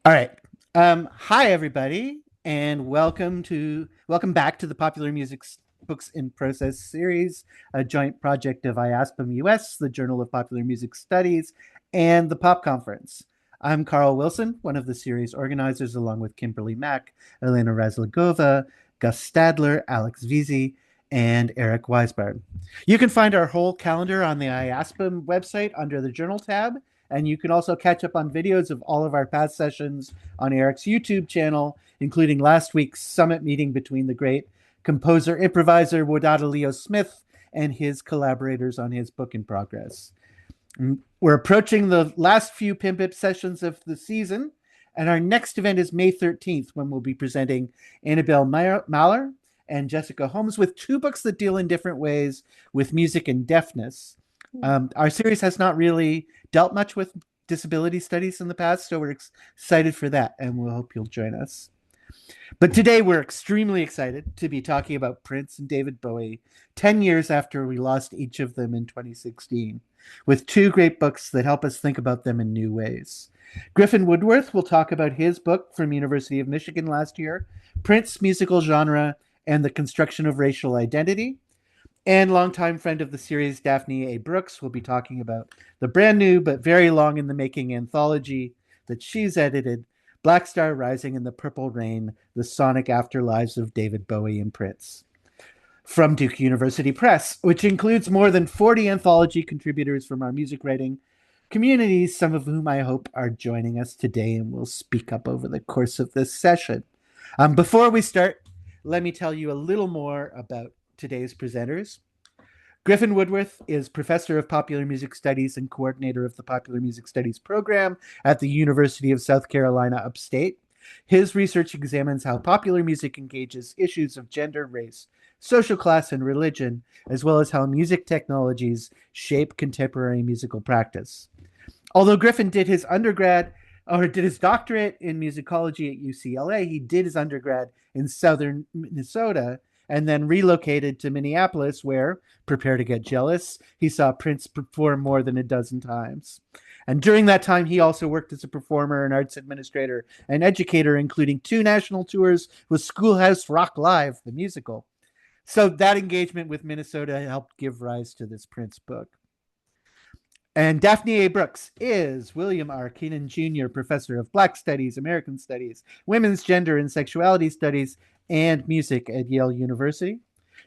All right. Hi everybody, and welcome back to the Popular Music Books in Process series, a joint project of IASPM US, the Journal of Popular Music Studies, and the Pop Conference. I'm Carl Wilson, one of the series organizers, along with Kimberly Mack, Elena Razlogova, Gus Stadler, Alex Vizi, and Eric Weisbard. You can find our whole calendar on the IASPM website under the Journal tab, and you can also catch up on videos of all of our past sessions on Eric's YouTube channel, including last week's summit meeting between the great composer improviser Wadada Leo Smith and his collaborators on his book in progress. We're approaching the last few Pimpip sessions of the season, and our next event is May 13th, when we'll be presenting Annabelle Mahler and Jessica Holmes with two books that deal in different ways with music and deafness. Our series has not really dealt much with disability studies in the past, so we're excited for that, and we'll hope you'll join us. But today we're extremely excited to be talking about Prince and David Bowie 10 years after we lost each of them in 2016, with two great books that help us think about them in new ways. Griffin Woodworth will talk about his book from University of Michigan last year, Prince, Musical Genre, and the Construction of Racial Identity. And longtime friend of the series, Daphne A. Brooks, will be talking about the brand new but very long in the making anthology that she's edited, Blackstar Rising in the Purple Rain, the sonic afterlives of David Bowie and Prince. From Duke University Press, which includes more than 40 anthology contributors from our music writing communities, some of whom I hope are joining us today and will speak up over the course of this session. Before we start, let me tell you a little more about today's presenters. Griffin Woodworth is Professor of Popular Music Studies and coordinator of the Popular Music Studies program at the University of South Carolina Upstate. His research examines how popular music engages issues of gender, race, social class, and religion, as well as how music technologies shape contemporary musical practice. Although Griffin did his doctorate in musicology at UCLA, he did his undergrad in southern Minnesota and then relocated to Minneapolis, where, prepare to get jealous, he saw Prince perform more than a dozen times. And during that time, he also worked as a performer and arts administrator and educator, including two national tours with Schoolhouse Rock Live, the musical. So that engagement with Minnesota helped give rise to this Prince book. And Daphne A. Brooks is William R. Keenan Jr., Professor of Black Studies, American Studies, Women's Gender and Sexuality Studies, and Music at Yale University.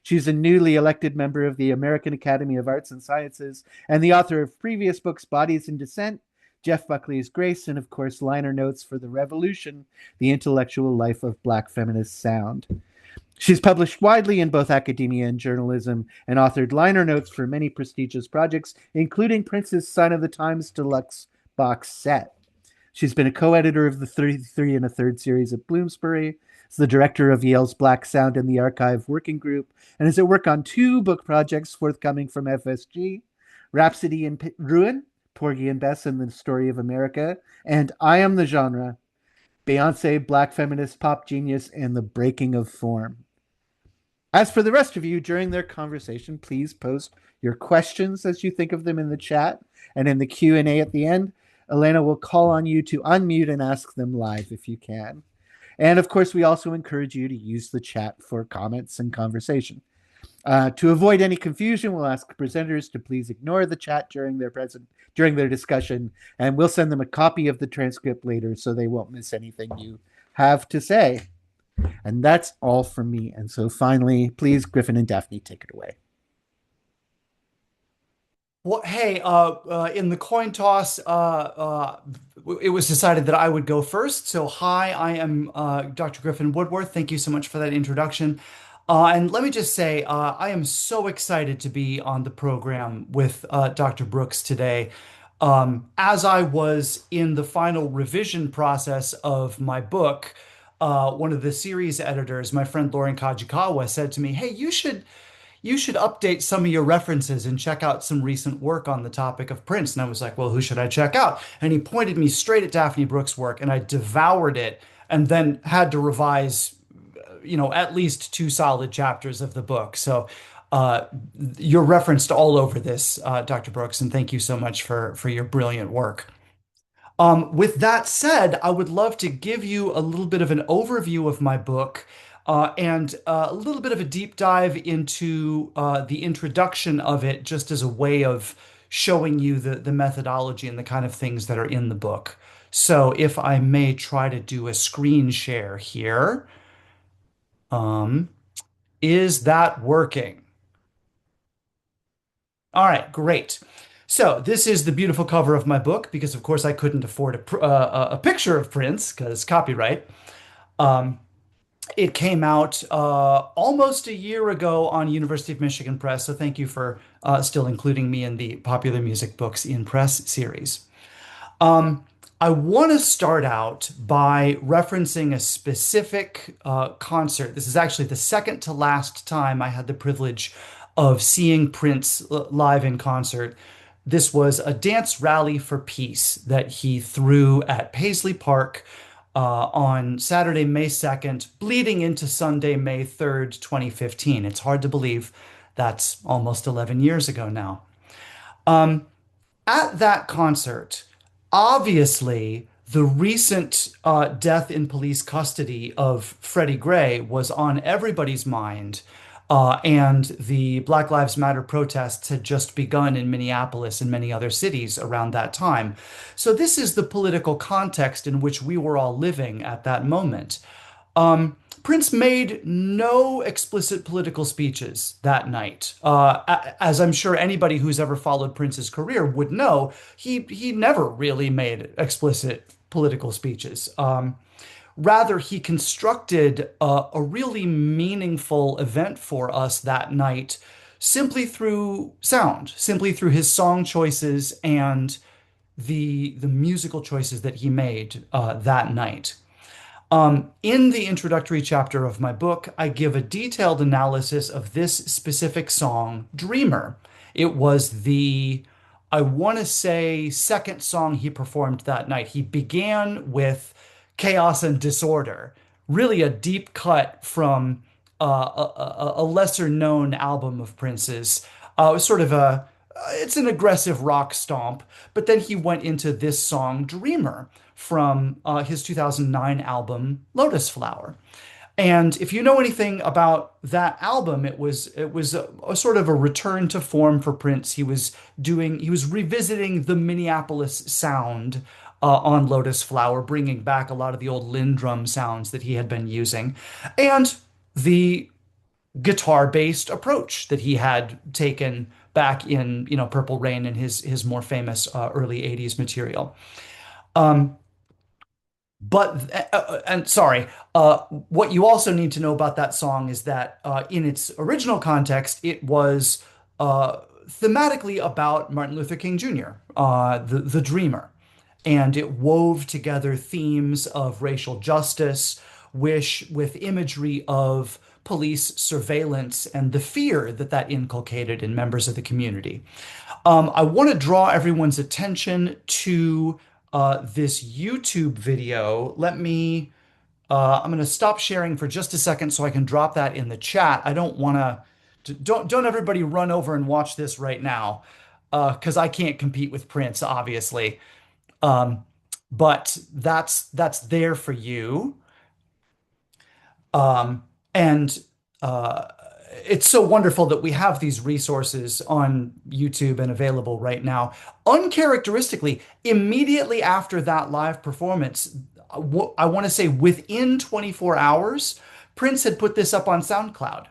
She's a newly elected member of the American Academy of Arts and Sciences and the author of previous books Bodies in Dissent, Jeff Buckley's Grace, and of course, liner notes for The Revolution, The Intellectual Life of Black Feminist Sound. She's published widely in both academia and journalism and authored liner notes for many prestigious projects, including Prince's Sign of the Times Deluxe box set. She's been a co-editor of the 33 and a Third series at Bloomsbury, is the director of Yale's Black Sound and the Archive Working Group, and is at work on two book projects forthcoming from FSG, Rhapsody in Ruin, Porgy and Bess and the Story of America, and I Am the Genre, Beyonce, Black Feminist Pop Genius, and the Breaking of Form. As for the rest of you, during their conversation, please post your questions as you think of them in the chat, and in the Q&A at the end, Elena will call on you to unmute and ask them live if you can. And of course, we also encourage you to use the chat for comments and conversation. To avoid any confusion, we'll ask presenters to please ignore the chat during their discussion, and we'll send them a copy of the transcript later so they won't miss anything you have to say. And that's all from me. And so finally, please, Griffin and Daphne, take it away. Well, hey, in the coin toss, it was decided that I would go first. So, hi, I am Dr. Griffin Woodworth. Thank you so much for that introduction. And let me just say, I am so excited to be on the program with Dr. Brooks today. As I was in the final revision process of my book, one of the series editors, my friend Lauren Kajikawa, said to me, "Hey, you should update some of your references and check out some recent work on the topic of Prince." And I was like, well, who should I check out? And he pointed me straight at Daphne Brooks' work, and I devoured it and then had to revise, at least two solid chapters of the book. So uh, you're referenced all over this, Dr. Brooks, and thank you so much for your brilliant work. With that said, I would love to give you a little bit of an overview of my book and a little bit of a deep dive into the introduction of it, just as a way of showing you the methodology and the kind of things that are in the book. So, if I may try to do a screen share here, um, is that working? All right, great. So this is the beautiful cover of my book because, of course, I couldn't afford a picture of Prince because copyright. Um, it came out almost a year ago on University of Michigan Press, so thank you for still including me in the Popular Music Books in Press series. Um, I want to start out by referencing a specific concert. This is actually the second to last time I had the privilege of seeing Prince live in concert. This was a dance rally for peace that he threw at Paisley Park on Saturday, May 2nd, bleeding into Sunday, May 3rd, 2015. It's hard to believe that's almost 11 years ago now. Um, at that concert, obviously, the recent death in police custody of Freddie Gray was on everybody's mind. And the Black Lives Matter protests had just begun in Minneapolis and many other cities around that time. So, this is the political context in which we were all living at that moment. Prince made no explicit political speeches that night. As I'm sure anybody who's ever followed Prince's career would know, he never really made explicit political speeches. Rather, he constructed a really meaningful event for us that night simply through sound, simply through his song choices and the musical choices that he made that night. In the introductory chapter of my book, I give a detailed analysis of this specific song, Dreamer. It was I want to say, second song he performed that night. He began with Chaos and Disorder, really a deep cut from a lesser known album of Prince's. It was sort of it's an aggressive rock stomp, but then he went into this song, Dreamer, from his 2009 album, Lotus Flower. And if you know anything about that album, it was a sort of a return to form for Prince. He was revisiting the Minneapolis sound on Lotus Flower, bringing back a lot of the old Lindrum sounds that he had been using, and the guitar-based approach that he had taken back in, Purple Rain and his more famous early 80s material. Um, and sorry, what you also need to know about that song is that in its original context, it was thematically about Martin Luther King Jr., the Dreamer. And it wove together themes of racial justice, with imagery of police surveillance and the fear that that inculcated in members of the community. I want to draw everyone's attention to this YouTube video. I'm going to stop sharing for just a second so I can drop that in the chat. I don't want don't everybody run over and watch this right now, because I can't compete with Prince, obviously. Um, but that's there for you. Um, and it's so wonderful that we have these resources on YouTube and available right now. Uncharacteristically, immediately after that live performance, I want to say within 24 hours, Prince had put this up on SoundCloud,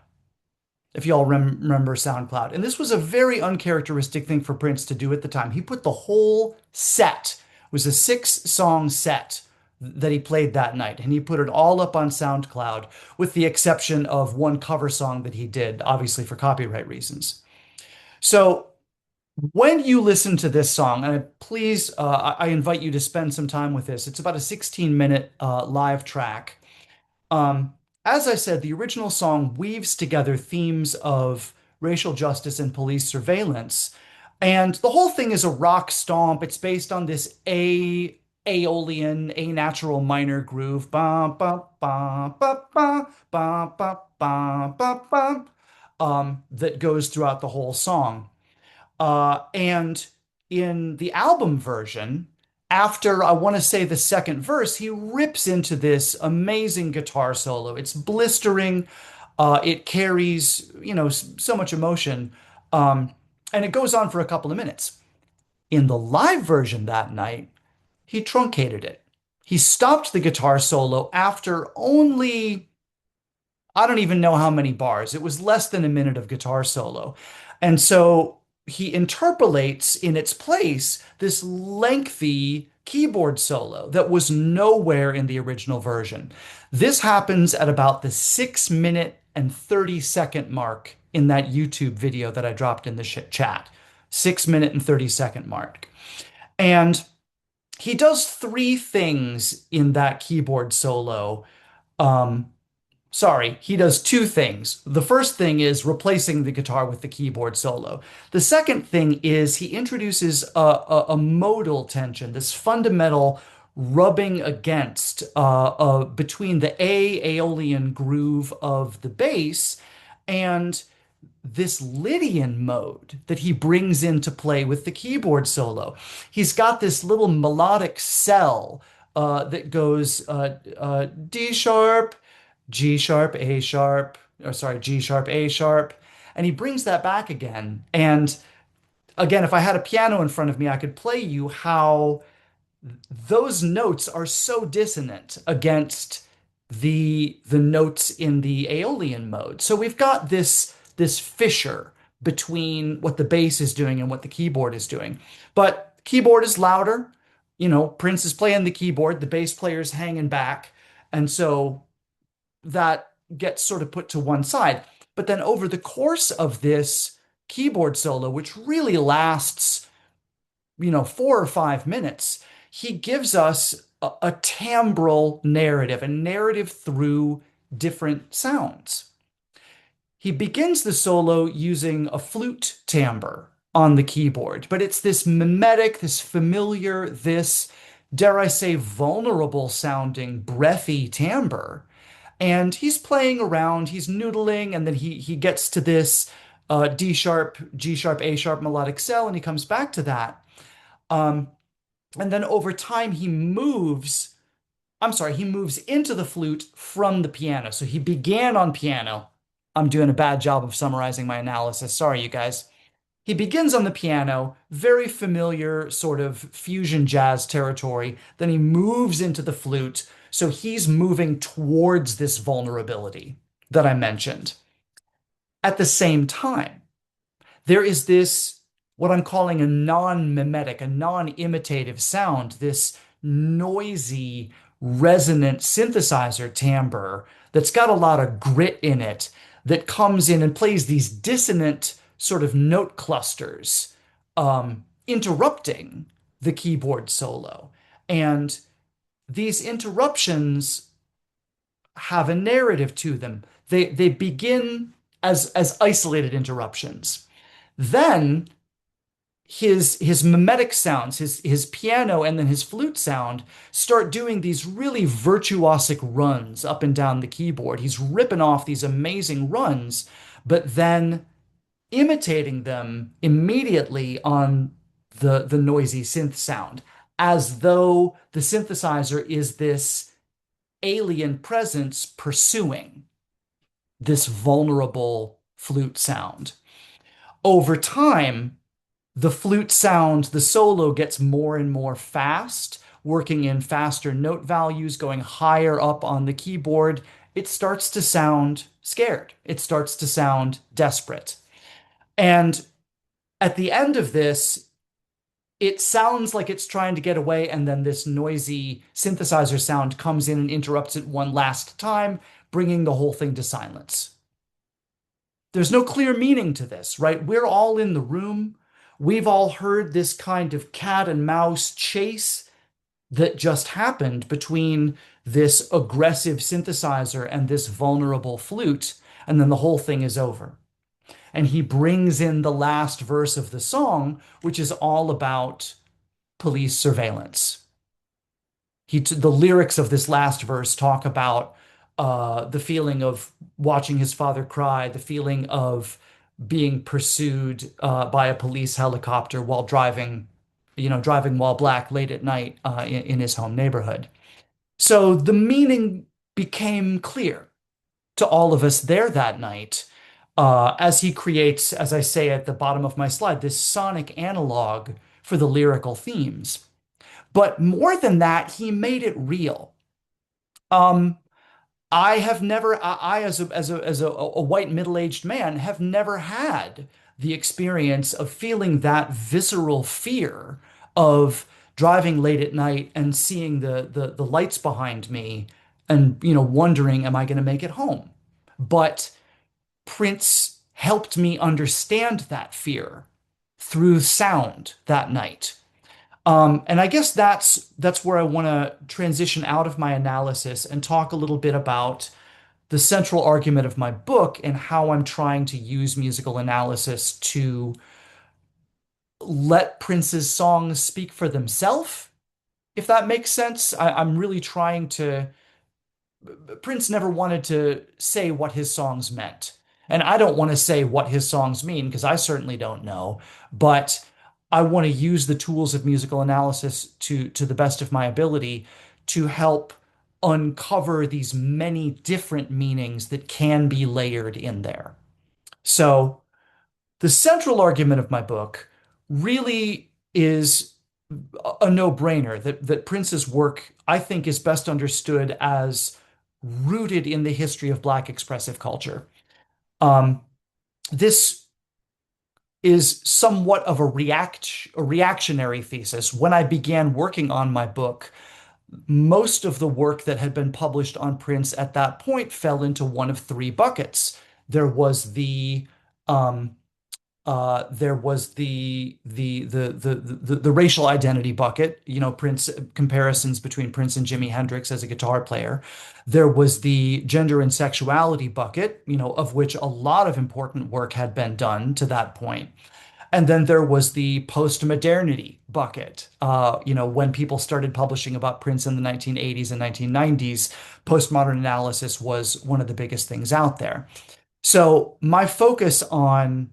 if y'all remember SoundCloud. And this was a very uncharacteristic thing for Prince to do at the time. He put the whole set, it was a 6-song set that he played that night, and he put it all up on SoundCloud, with the exception of one cover song that he did, obviously for copyright reasons. So when you listen to this song, and please, I invite you to spend some time with this. It's about a 16-minute live track. Um, as I said, the original song weaves together themes of racial justice and police surveillance. And the whole thing is a rock stomp. It's based on this Aeolian, A natural minor groove. Ba, ba, ba, ba, ba, ba, ba, ba, ba, ba, that goes throughout the whole song. And in the album version, after I want to say the second verse, he rips into this amazing guitar solo. It's blistering. It carries, so much emotion. Um, and it goes on for a couple of minutes. In the live version that night, he truncated it. He stopped the guitar solo after only, I don't even know how many bars. It was less than a minute of guitar solo. And so he interpolates in its place this lengthy keyboard solo that was nowhere in the original version. This happens at about the 6 minute and 30-second mark in that YouTube video that I dropped in the chat. 6 minute and 30-second mark. And he does three things in that keyboard solo. Um, Sorry, he does two things. The first thing is replacing the guitar with the keyboard solo. The second thing is he introduces a modal tension, this fundamental rubbing against between the A Aeolian groove of the bass and this Lydian mode that he brings into play with the keyboard solo. He's got this little melodic cell that goes D sharp, G sharp, A sharp, or sorry, G sharp, A sharp, and he brings that back again. And again, if I had a piano in front of me, I could play you how those notes are so dissonant against the notes in the Aeolian mode. So we've got this fissure between what the bass is doing and what the keyboard is doing. But keyboard is louder. Prince is playing the keyboard, the bass player's hanging back. And so that gets sort of put to one side. But then over the course of this keyboard solo, which really lasts, 4 or 5 minutes, he gives us a timbral narrative, a narrative through different sounds. He begins the solo using a flute timbre on the keyboard, but it's this mimetic, this familiar, this, dare I say, vulnerable sounding, breathy timbre. And he's playing around, he's noodling, and then he gets to this D sharp, G sharp, A sharp melodic cell, and he comes back to that. Um, and then over time, he moves into the flute from the piano. So he began on piano. I'm doing a bad job of summarizing my analysis. Sorry, you guys. He begins on the piano, very familiar sort of fusion jazz territory. Then he moves into the flute. So he's moving towards this vulnerability that I mentioned. At the same time, there is this, what I'm calling a non-mimetic, a non-imitative sound, this noisy, resonant synthesizer timbre that's got a lot of grit in it that comes in and plays these dissonant sort of note clusters, interrupting the keyboard solo. And these interruptions have a narrative to them. They begin as isolated interruptions. Then his mimetic sounds, his piano and then his flute sound start doing these really virtuosic runs up and down the keyboard. He's ripping off these amazing runs, but then imitating them immediately on the noisy synth sound, as though the synthesizer is this alien presence pursuing this vulnerable flute sound. Over time, the flute sound, the solo gets more and more fast, working in faster note values, going higher up on the keyboard. It starts to sound scared. It starts to sound desperate. And at the end of this, it sounds like it's trying to get away, and then this noisy synthesizer sound comes in and interrupts it one last time, bringing the whole thing to silence. There's no clear meaning to this, right? We're all in the room. We've all heard this kind of cat and mouse chase that just happened between this aggressive synthesizer and this vulnerable flute, and then the whole thing is over. And he brings in the last verse of the song, which is all about police surveillance. The lyrics of this last verse talk about the feeling of watching his father cry, the feeling of being pursued by a police helicopter while driving driving while black late at night in his home neighborhood. So the meaning became clear to all of us there that night as he creates, as I say at the bottom of my slide, this sonic analog for the lyrical themes. But more than that, he made it real. Um, I have never, I as a white middle-aged man, have never had the experience of feeling that visceral fear of driving late at night and seeing the lights behind me and wondering, am I going to make it home? But Prince helped me understand that fear through sound that night. And I guess that's where I want to transition out of my analysis and talk a little bit about the central argument of my book and how I'm trying to use musical analysis to let Prince's songs speak for themselves, if that makes sense. I'm really trying to. Prince never wanted to say what his songs meant. And I don't want to say what his songs mean because I certainly don't know. But I want to use the tools of musical analysis to the best of my ability to help uncover these many different meanings that can be layered in there. So the central argument of my book really is a no-brainer that Prince's work, I think, is best understood as rooted in the history of Black expressive culture. Um, this is somewhat of a reactionary thesis. When I began working on my book, most of the work that had been published on Prince at that point fell into one of three buckets. There was um, the racial identity bucket, Prince comparisons between Prince and Jimi Hendrix as a guitar player. There was the gender and sexuality bucket, of which a lot of important work had been done to that point. And then there was the post-modernity bucket. When people started publishing about Prince in the 1980s and 1990s, postmodern analysis was one of the biggest things out there. So my focus on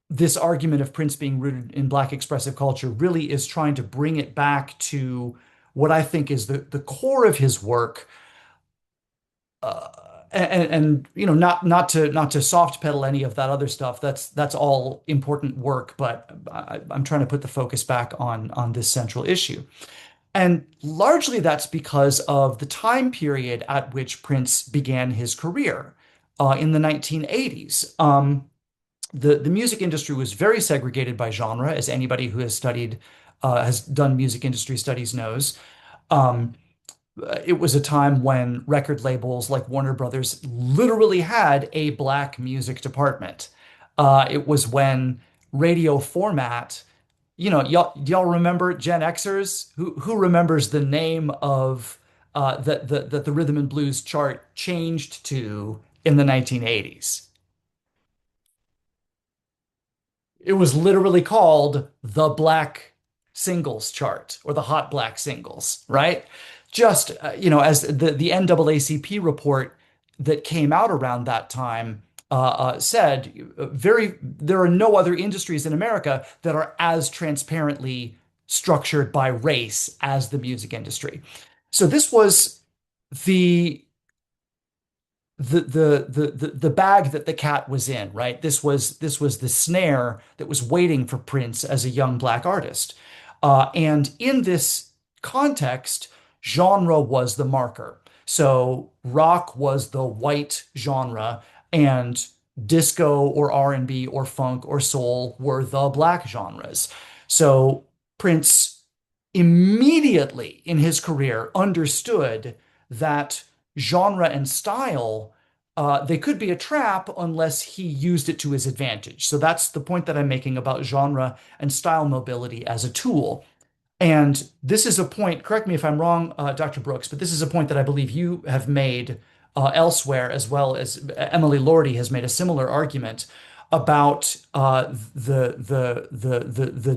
this argument of Prince being rooted in Black expressive culture really is trying to bring it back to what I think is the core of his work, uh, and not to soft pedal any of that other stuff. That's all important work, but I'm trying to put the focus back on this central issue. And largely that's because of the time period at which Prince began his career in the 1980s. The music industry was very segregated by genre, as anybody who has done music industry studies knows. Um, it was a time when record labels like Warner Brothers literally had a black music department. It was when radio format, y'all remember Gen Xers? Who remembers the name of that the rhythm and blues chart changed to in the 1980s? It was literally called the Black Singles Chart or the Hot Black Singles, right? Just, as the NAACP report that came out around that time said, there are no other industries in America that are as transparently structured by race as the music industry. So this was the the bag that the cat was in, right? This was the snare that was waiting for Prince as a young black artist. And in this context, genre was the marker. So rock was the white genre, and disco or R&B or funk or soul were the black genres. So Prince immediately in his career understood that genre and style, they could be a trap unless he used it to his advantage. So that's the point that I'm making about genre and style mobility as a tool. And this is a point, correct me if I'm wrong, Dr. Brooks, but this is a point that I believe you have made elsewhere, as well as Emily Lordy has made a similar argument about the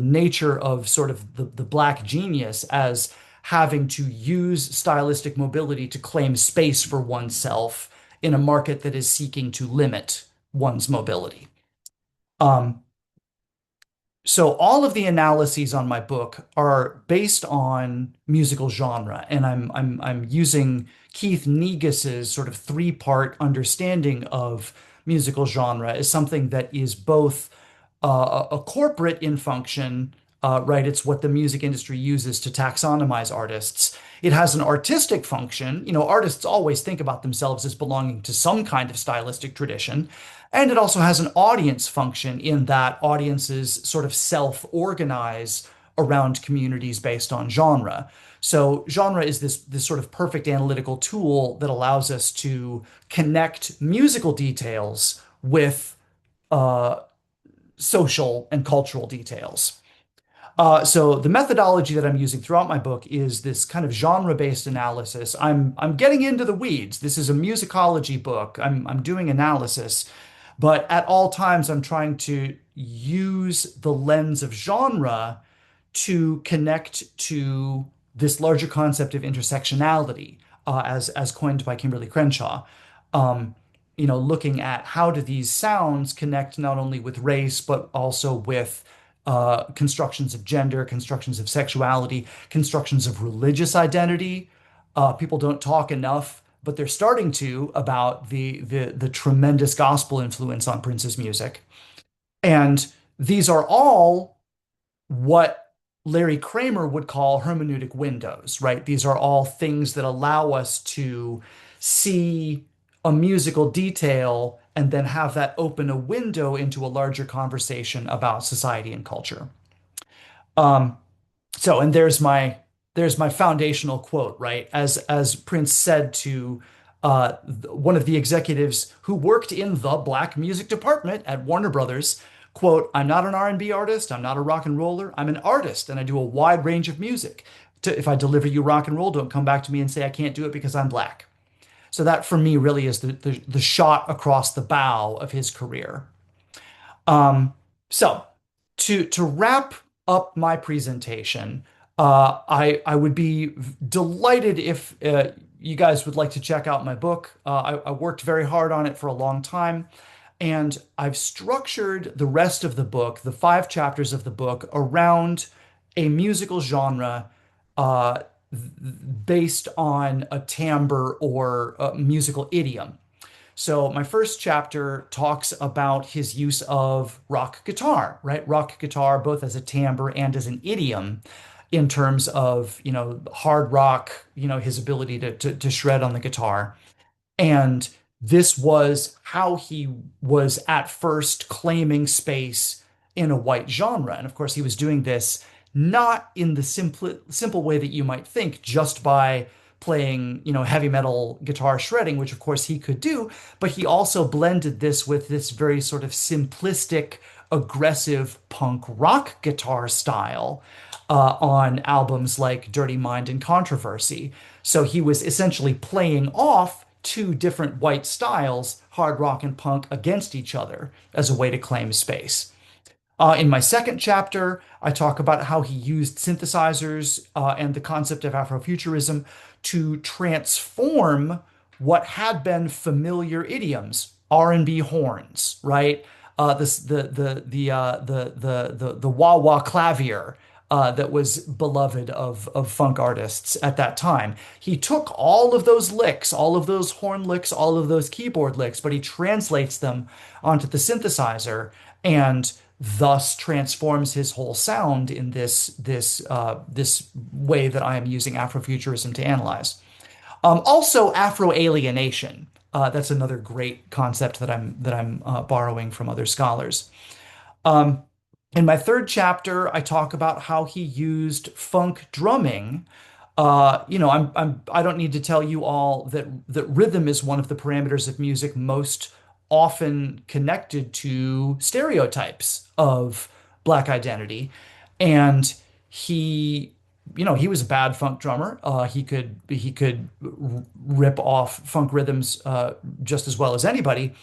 nature of sort of the black genius as having to use stylistic mobility to claim space for oneself in a market that is seeking to limit one's mobility. Um, So all of the analyses on my book are based on musical genre, and I'm using Keith Negus's sort of three-part understanding of musical genre as something that is both a corporate in function, right? It's what the music industry uses to taxonomize artists. It has an artistic function. Artists always think about themselves as belonging to some kind of stylistic tradition. And it also has an audience function in that audiences sort of self-organize around communities based on genre. So genre is this sort of perfect analytical tool that allows us to connect musical details with uh, social and cultural details. So the methodology that I'm using throughout my book is this kind of genre-based analysis. I'm getting into the weeds. This is a musicology book. I'm doing analysis, but at all times I'm trying to use the lens of genre to connect to this larger concept of intersectionality, as coined by Kimberly Crenshaw. Um, Looking at how do these sounds connect not only with race, but also with constructions of gender, constructions of sexuality, constructions of religious identity. People don't talk enough, but they're starting to about the tremendous gospel influence on Prince's music. And these are all what Larry Kramer would call hermeneutic windows, right? These are all things that allow us to see a musical detail and then have that open a window into a larger conversation about society and culture. Um, and there's my foundational quote, right? As Prince said to one of the executives who worked in the black music department at Warner Brothers, quote, "I'm not an R&B artist, I'm not a rock and roller, I'm an artist and I do a wide range of music. If I deliver you rock and roll, don't come back to me and say I can't do it because I'm black." So that for me really is the shot across the bow of his career. Um, so to wrap up my presentation, I would be delighted if you guys would like to check out my book. I worked very hard on it for a long time, and I've structured the rest of the book, the 5 chapters of the book, around a musical genre uh, based on a timbre or a musical idiom. So my first chapter talks about his use of rock guitar, right? Rock guitar, both as a timbre and as an idiom in terms of, hard rock, his ability to shred on the guitar. And this was how he was at first claiming space in a white genre. And of course, he was doing this not in the simple way that you might think, just by playing, heavy metal guitar shredding, which of course he could do, but he also blended this with this very sort of simplistic, aggressive punk rock guitar style on albums like Dirty Mind and Controversy. So he was essentially playing off two different white styles, hard rock and punk, against each other as a way to claim space. In my second chapter, I talk about how he used synthesizers and the concept of Afrofuturism to transform what had been familiar idioms, R&B horns, right? This the wah wah clavier that was beloved of funk artists at that time. He took all of those licks, all of those horn licks, all of those keyboard licks, but he translates them onto the synthesizer and thus transforms his whole sound in this way that I am using Afrofuturism to analyze. Also, Afro alienation. That's another great concept that I'm borrowing from other scholars. Um, in my third chapter, I talk about how he used funk drumming. I don't need to tell you all that rhythm is one of the parameters of music most often connected to stereotypes of Black identity, and he was a bad funk drummer. He could rip off funk rhythms just as well as anybody,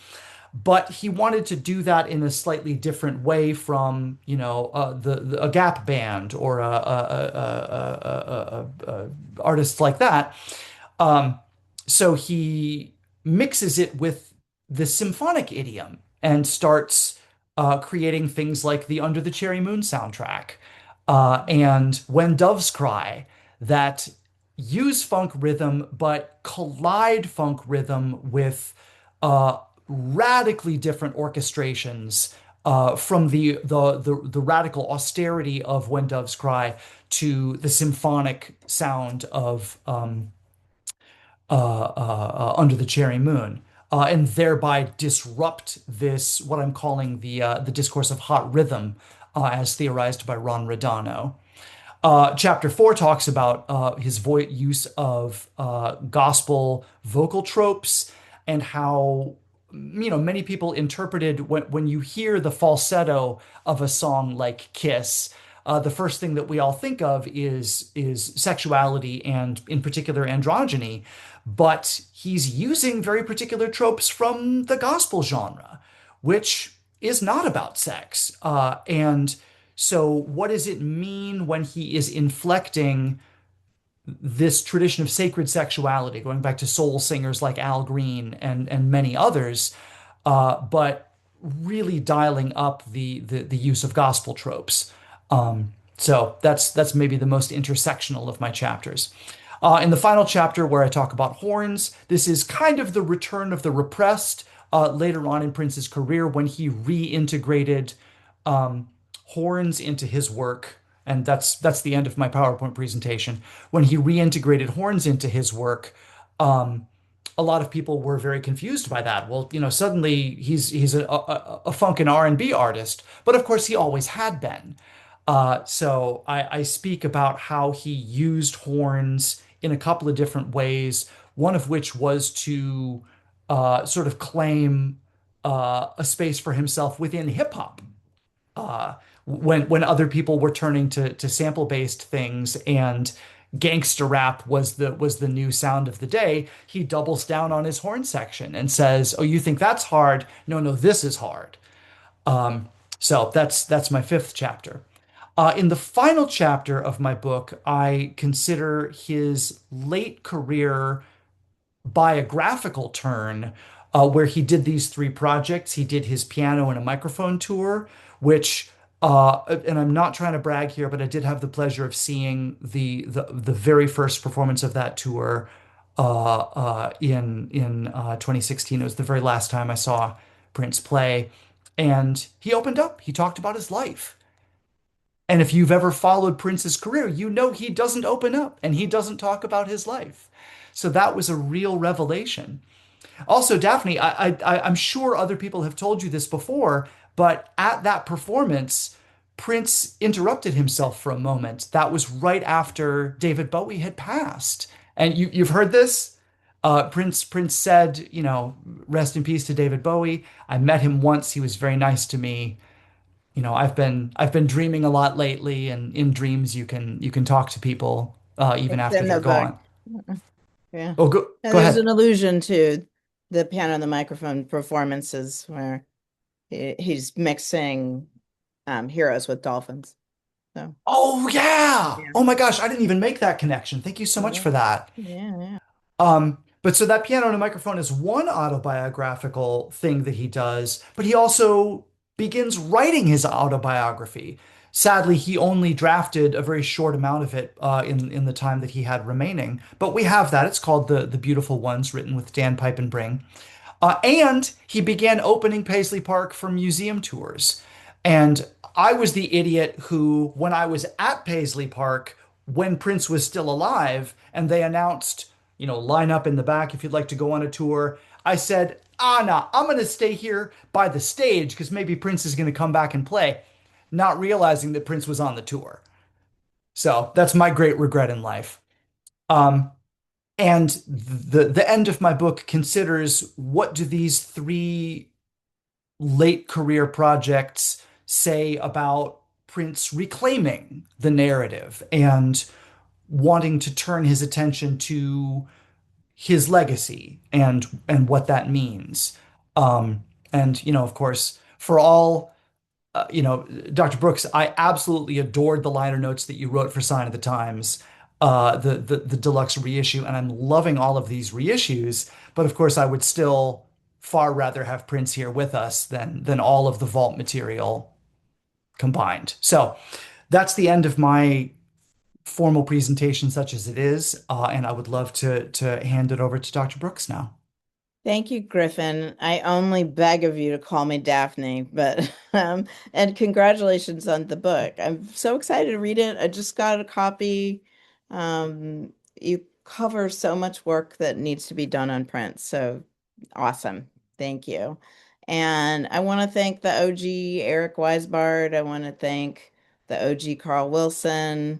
but he wanted to do that in a slightly different way from, a Gap band or artists like that. Um, so he mixes it with the symphonic idiom and starts creating things like the Under the Cherry Moon soundtrack and When Doves Cry that use funk rhythm but collide funk rhythm with radically different orchestrations from the radical austerity of When Doves Cry to the symphonic sound of Under the Cherry Moon, and thereby disrupt this what I'm calling the discourse of hot rhythm, as theorized by Ron Rodano. Chapter 4 talks about his use of gospel vocal tropes and how many people interpreted when you hear the falsetto of a song like Kiss, the first thing that we all think of is sexuality and in particular androgyny, but he's using very particular tropes from the gospel genre, which is not about sex. And so, what does it mean when he is inflecting this tradition of sacred sexuality, going back to soul singers like Al Green and many others, but really dialing up the use of gospel tropes. So that's maybe the most intersectional of my chapters. In the final chapter where I talk about horns, this is kind of the return of the repressed later on in Prince's career when he reintegrated horns into his work. And that's the end of my PowerPoint presentation. When he reintegrated horns into his work, a lot of people were very confused by that. Well, suddenly he's a funk and R&B artist, but of course he always had been. So I speak about how he used horns in a couple of different ways, one of which was to sort of claim a space for himself within hip hop. When other people were turning to sample-based things and gangster rap was the new sound of the day, he doubles down on his horn section and says, "Oh, you think that's hard? No, no, this is hard." So that's my fifth chapter. In the final chapter of my book, I consider his late career biographical turn, where he did these three projects. He did his piano and a microphone tour, which, and I'm not trying to brag here, but I did have the pleasure of seeing the very first performance of that tour in 2016. It was the very last time I saw Prince play, and he opened up. He talked about his life. And if you've ever followed Prince's career, you know he doesn't open up and he doesn't talk about his life. So that was a real revelation. Also, Daphne, I'm sure other people have told you this before, but at that performance, Prince interrupted himself for a moment. That was right after David Bowie had passed. And you've heard this? Prince said, rest in peace to David Bowie. I met him once. He was very nice to me. I've been dreaming a lot lately, and in dreams you can talk to people even It's after in they're the book. gone. Yeah. Oh, go And go there's ahead. an allusion to the piano and the microphone performances where he's mixing heroes with dolphins. So Oh yeah. yeah. Oh my gosh, I didn't even make that connection. Thank you so much Yeah. for that. Yeah. Yeah. But so that piano and a microphone is one autobiographical thing that he does, but he also begins writing his autobiography. Sadly, he only drafted a very short amount of it in the time that he had remaining. But we have that. It's called the Beautiful Ones, written with Dan Piepenbring. And he began opening Paisley Park for museum tours. And I was the idiot who, when I was at Paisley Park, when Prince was still alive, and they announced, line up in the back if you'd like to go on a tour, I said, nah, I'm going to stay here by the stage because maybe Prince is going to come back and play, not realizing that Prince was on the tour. So that's my great regret in life. Um, and the end of my book considers what do these three late career projects say about Prince reclaiming the narrative and wanting to turn his attention to his legacy and what that means. And of course, for all Dr. Brooks, I absolutely adored the liner notes that you wrote for Sign of the Times, the deluxe reissue, and I'm loving all of these reissues. But of course, I would still far rather have Prince here with us than all of the vault material combined. So that's the end of my formal presentation, such as it is, and I would love to hand it over to Dr. Brooks now. Thank you, Griffin. I only beg of you to call me Daphne, but and congratulations on the book. I'm so excited to read it. I just got a copy. You cover so much work that needs to be done on print. So awesome. Thank you. And I want to thank the OG Eric Weisbard. I want to thank the OG Carl Wilson.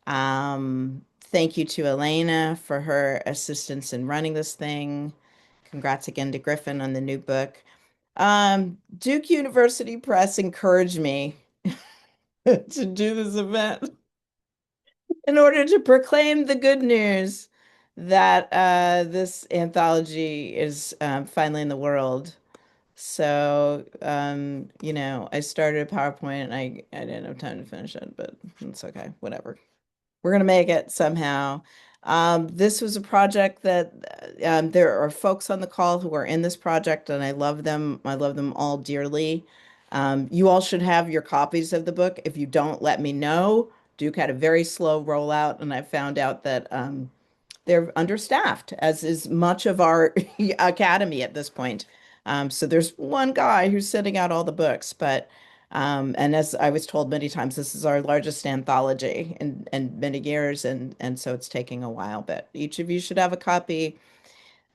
Thank you to Elena for her assistance in running this thing. Congrats again to Griffin on the new book. Duke University Press encouraged me to do this event in order to proclaim the good news that this anthology is finally in the world. So, I started a PowerPoint and I didn't have time to finish it, but it's okay, whatever. We're going to make it somehow. This was a project that there are folks on the call who are in this project, and I love them. I love them all dearly. You all should have your copies of the book. If you don't, let me know. Duke had a very slow rollout, and I found out that they're understaffed, as is much of our academy at this point. So there's one guy who's sending out all the books, but and as I was told many times, this is our largest anthology in many years, and so it's taking a while. But each of you should have a copy.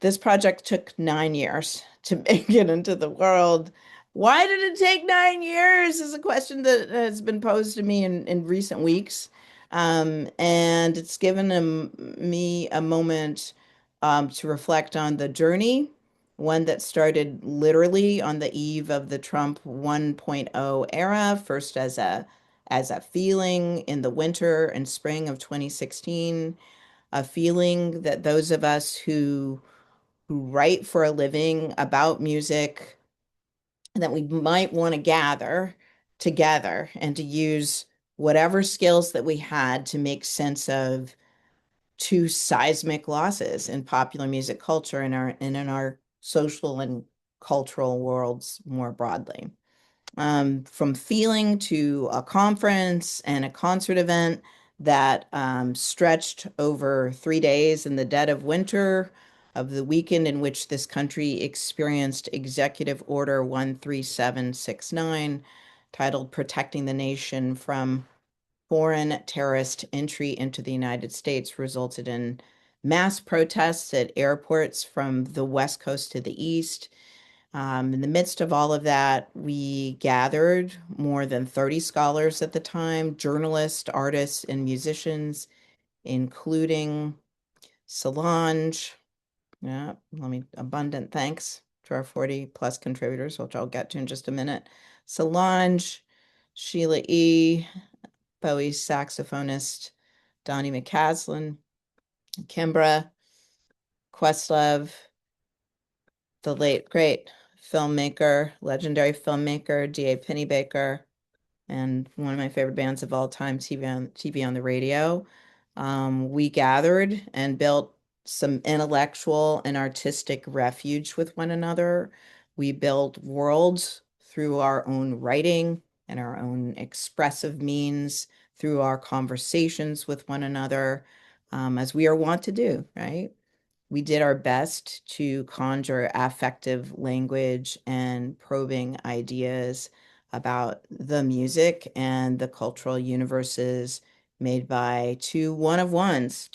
This project took 9 years to make it into the world. Why did it take 9 years is a question that has been posed to me in recent weeks. And it's given me a moment to reflect on the journey, one that started literally on the eve of the Trump 1.0 era, first as a feeling in the winter and spring of 2016, a feeling that those of us who write for a living about music that we might want to gather together and to use whatever skills that we had to make sense of two seismic losses in popular music culture and in our social and cultural worlds more broadly. From feeling to a conference and a concert event that stretched over 3 days in the dead of winter of the weekend in which this country experienced Executive Order 13769, titled Protecting the Nation from Foreign Terrorist Entry into the United States, resulted in mass protests at airports from the West Coast to the East. In the midst of all of that, we gathered more than 30 scholars at the time, journalists, artists, and musicians, including Solange. Yeah, abundant thanks to our 40 plus contributors, which I'll get to in just a minute. Solange, Sheila E, Bowie's saxophonist, Donny McCaslin, Kimbra, Questlove, the late great filmmaker, legendary filmmaker, D.A. Pennebaker, and one of my favorite bands of all time, TV on the radio. We gathered and built some intellectual and artistic refuge with one another. We built worlds through our own writing and our own expressive means, through our conversations with one another, as we are wont to do, right? We did our best to conjure affective language and probing ideas about the music and the cultural universes made by two one of ones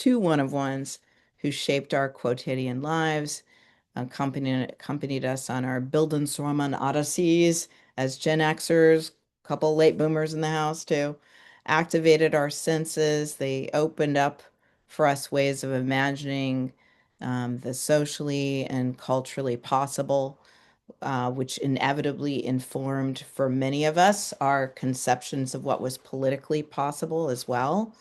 who shaped our quotidian lives, accompanied us on our Bildungsroman odysseys as Gen Xers, a couple late boomers in the house too, activated our senses. They opened up for us ways of imagining the socially and culturally possible, which inevitably informed for many of us our conceptions of what was politically possible as well.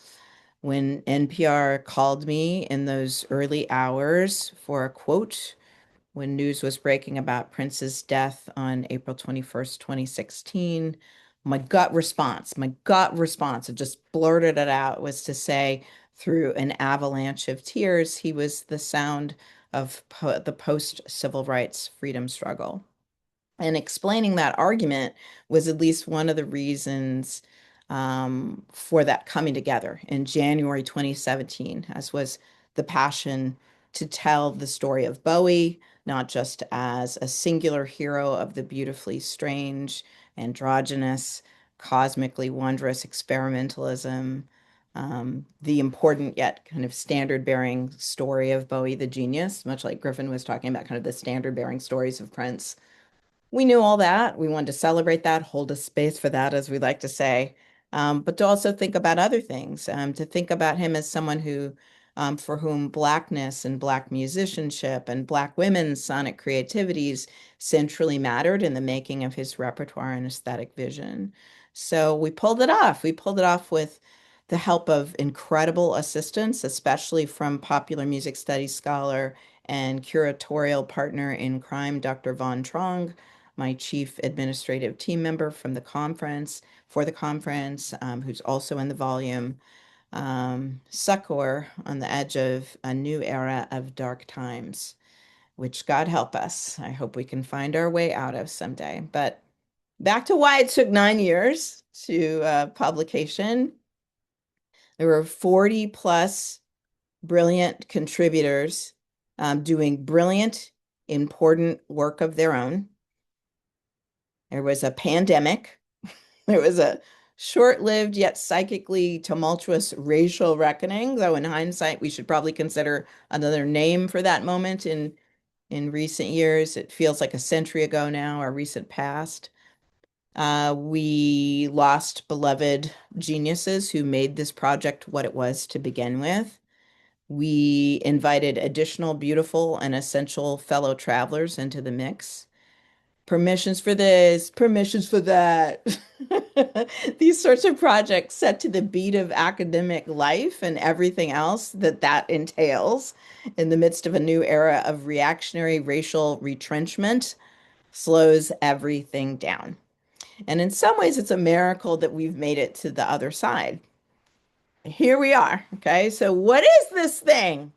When NPR called me in those early hours for a quote, when news was breaking about Prince's death on April 21st, 2016, my gut response, I just blurted it out, was to say, through an avalanche of tears, he was the sound of the post-civil rights freedom struggle. And explaining that argument was at least one of the reasons for that coming together in January 2017, as was the passion to tell the story of Bowie, not just as a singular hero of the beautifully strange, androgynous, cosmically wondrous experimentalism, the important yet kind of standard-bearing story of Bowie the genius, much like Griffin was talking about kind of the standard-bearing stories of Prince. We knew all that. We wanted to celebrate that, hold a space for that, as we like to say, but to also think about other things, to think about him as someone who, for whom Blackness and Black musicianship and Black women's sonic creativities centrally mattered in the making of his repertoire and aesthetic vision. So we pulled it off. We pulled it off with the help of incredible assistance, especially from popular music studies scholar and curatorial partner in crime, Dr. Von Trong, my chief administrative team member from the conference, for the conference, who's also in the volume, Succor on the edge of a new era of dark times, which God help us. I hope we can find our way out of someday. But back to why it took 9 years to publication. There were 40 plus brilliant contributors doing brilliant, important work of their own. There was a pandemic. There was a short-lived yet psychically tumultuous racial reckoning, though in hindsight, we should probably consider another name for that moment in recent years. It feels like a century ago now, our recent past. We lost beloved geniuses who made this project what it was to begin with. We invited additional beautiful and essential fellow travelers into the mix. Permissions for this, permissions for that. These sorts of projects set to the beat of academic life and everything else that entails in the midst of a new era of reactionary racial retrenchment slows everything down. And in some ways, it's a miracle that we've made it to the other side. Here we are. Okay, so what is this thing?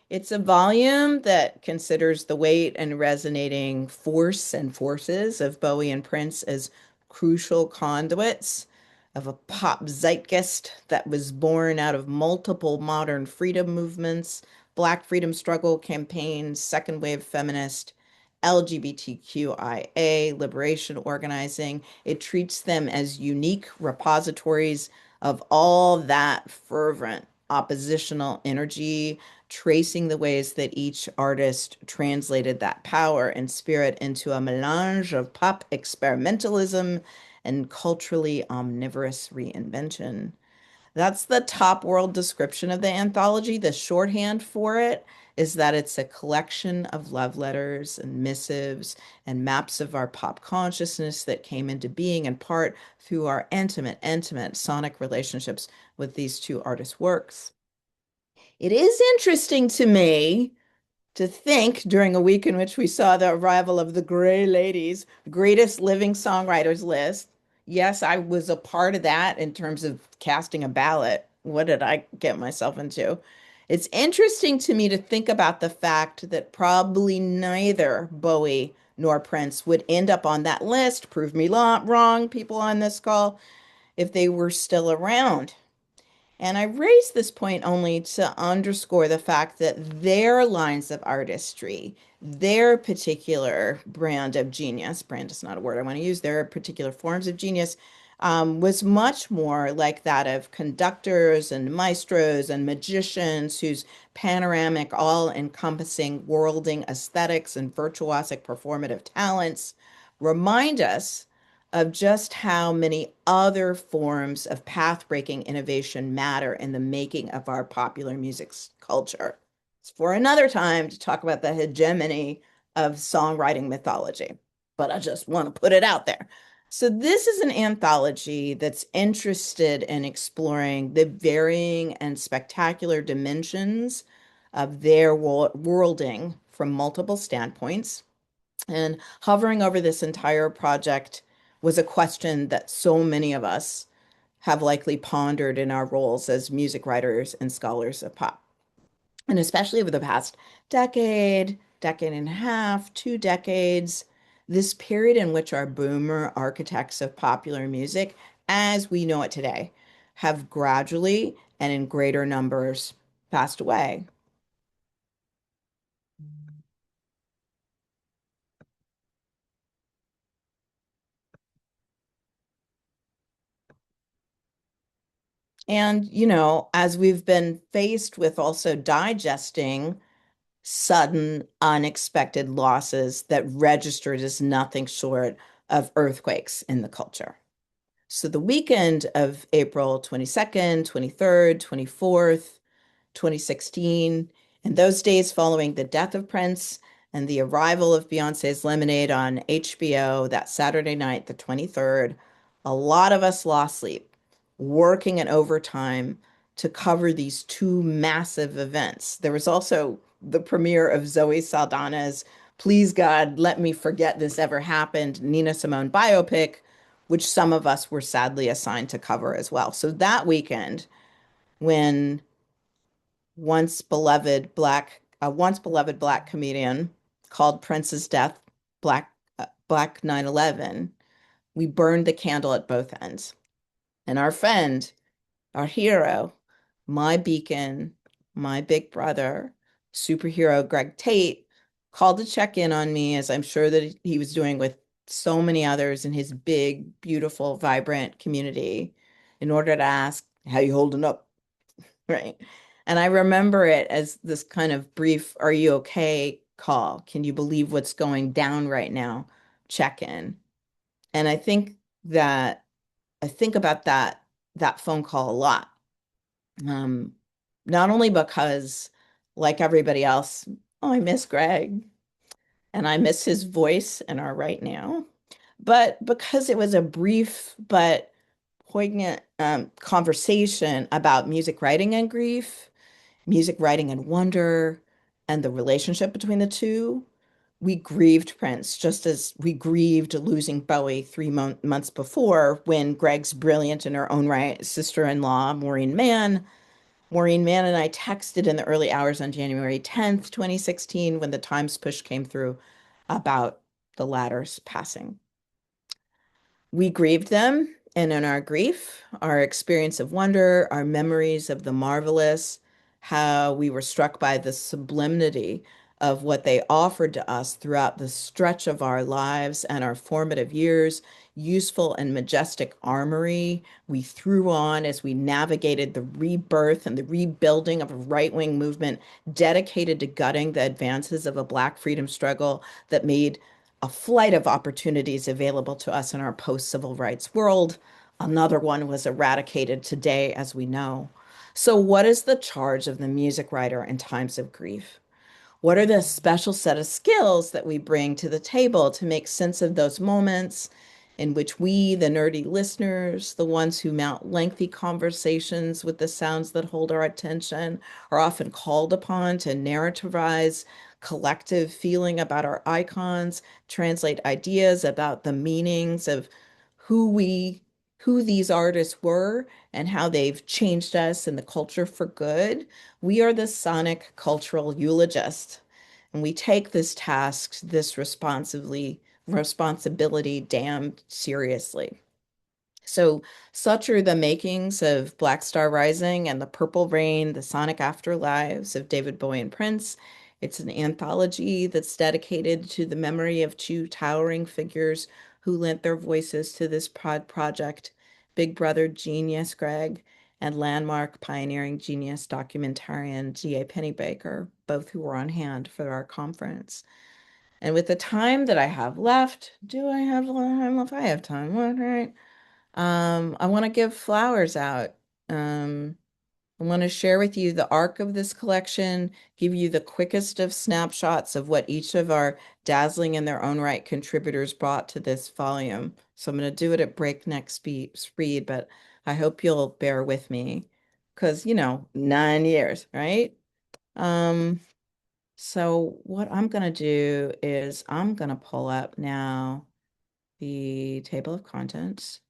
It's a volume that considers the weight and resonating force and forces of Bowie and Prince as crucial conduits of a pop zeitgeist that was born out of multiple modern freedom movements, Black freedom struggle campaigns, second wave feminist, LGBTQIA liberation organizing. It treats them as unique repositories of all that fervent oppositional energy, tracing the ways that each artist translated that power and spirit into a melange of pop experimentalism and culturally omnivorous reinvention. That's the top world description of the anthology. The shorthand for it is that it's a collection of love letters and missives and maps of our pop consciousness that came into being in part through our intimate sonic relationships with these two artists' works. It is interesting to me to think during a week in which we saw the arrival of the Gray Ladies, greatest living songwriters list. Yes, I was a part of that in terms of casting a ballot. What did I get myself into? It's interesting to me to think about the fact that probably neither Bowie nor Prince would end up on that list. Prove me wrong, people on this call, if they were still around. And I raise this point only to underscore the fact that their lines of artistry, their particular brand of genius, brand is not a word I want to use, their particular forms of genius, was much more like that of conductors and maestros and magicians whose panoramic, all-encompassing worlding aesthetics and virtuosic performative talents remind us of just how many other forms of path-breaking innovation matter in the making of our popular music culture. It's for another time to talk about the hegemony of songwriting mythology, but I just want to put it out there. So this is an anthology that's interested in exploring the varying and spectacular dimensions of their worlding from multiple standpoints. And hovering over this entire project was a question that so many of us have likely pondered in our roles as music writers and scholars of pop. And especially over the past decade, decade and a half, 2 decades, this period in which our boomer architects of popular music, as we know it today, have gradually and in greater numbers passed away. And, as we've been faced with also digesting sudden, unexpected losses that registered as nothing short of earthquakes in the culture. So the weekend of April 22nd, 23rd, 24th, 2016, and those days following the death of Prince and the arrival of Beyonce's Lemonade on HBO that Saturday night, the 23rd, a lot of us lost sleep, working in overtime to cover these two massive events. There was also the premiere of Zoe Saldana's Please God, Let Me Forget This Ever Happened, Nina Simone biopic, which some of us were sadly assigned to cover as well. So that weekend, when once beloved black comedian called Prince's death Black 9/11, we burned the candle at both ends. And our friend, our hero, my beacon, my big brother, superhero Greg Tate, called to check in on me, as I'm sure that he was doing with so many others in his big, beautiful, vibrant community, in order to ask, how you holding up? Right. And I remember it as this kind of brief, are you okay call? Can you believe what's going down right now? Check in. And that I think about that phone call a lot. Um, Not only because, like everybody else, oh, I miss Greg and I miss his voice in our right now, but because it was a brief but poignant conversation about music writing and grief, music writing and wonder, and the relationship between the two. We grieved Prince just as we grieved losing Bowie 3 months before, when Greg's brilliant in her own right sister-in-law, Maureen Mann and I texted in the early hours on January 10th, 2016, when the Times push came through about the latter's passing. We grieved them, and in our grief, our experience of wonder, our memories of the marvelous, how we were struck by the sublimity of what they offered to us throughout the stretch of our lives and our formative years, useful and majestic armory we threw on as we navigated the rebirth and the rebuilding of a right-wing movement dedicated to gutting the advances of a Black freedom struggle that made a flight of opportunities available to us in our post-civil rights world. Another one was eradicated today, as we know. So, what is the charge of the music writer in times of grief? What are the special set of skills that we bring to the table to make sense of those moments in which we, the nerdy listeners, the ones who mount lengthy conversations with the sounds that hold our attention, are often called upon to narrativize collective feeling about our icons, translate ideas about the meanings of who we who these artists were and how they've changed us and the culture for good. We are the sonic cultural eulogist, and we take this task, this responsibility damned seriously. So, such are the makings of Blackstar Rising and the Purple Rain, the Sonic Afterlives of David Bowie and Prince. It's an anthology that's dedicated to the memory of two towering figures who lent their voices to this project, Big Brother genius Greg and landmark pioneering genius documentarian G.A. Pennebaker, both who were on hand for our conference. And with the time that I have left, do I have time left? I have time, all right. I want to give flowers out. Um, I want to share with you the arc of this collection, give you the quickest of snapshots of what each of our dazzling in their own right contributors brought to this volume. So I'm going to do it at breakneck speed, but I hope you'll bear with me because, 9 years, right? Um, so what I'm going to do is I'm going to pull up now the table of contents.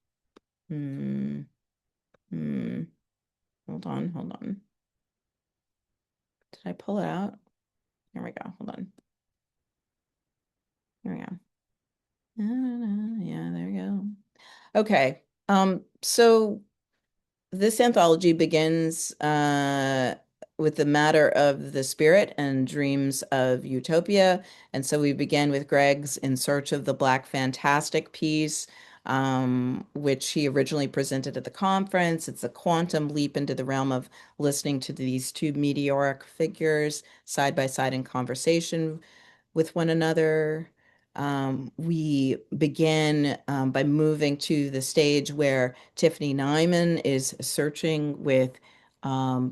Hmm. Hmm. Hold on, hold on. Did I pull it out? Here we go. Hold on. Here we go. Yeah, there we go. Okay. So this anthology begins with the matter of the spirit and dreams of utopia. And so we begin with Greg's In Search of the Black Fantastic piece, which he originally presented at the conference. It's a quantum leap into the realm of listening to these two meteoric figures side by side in conversation with one another. We begin by moving to the stage where Tiffany Nyman is searching with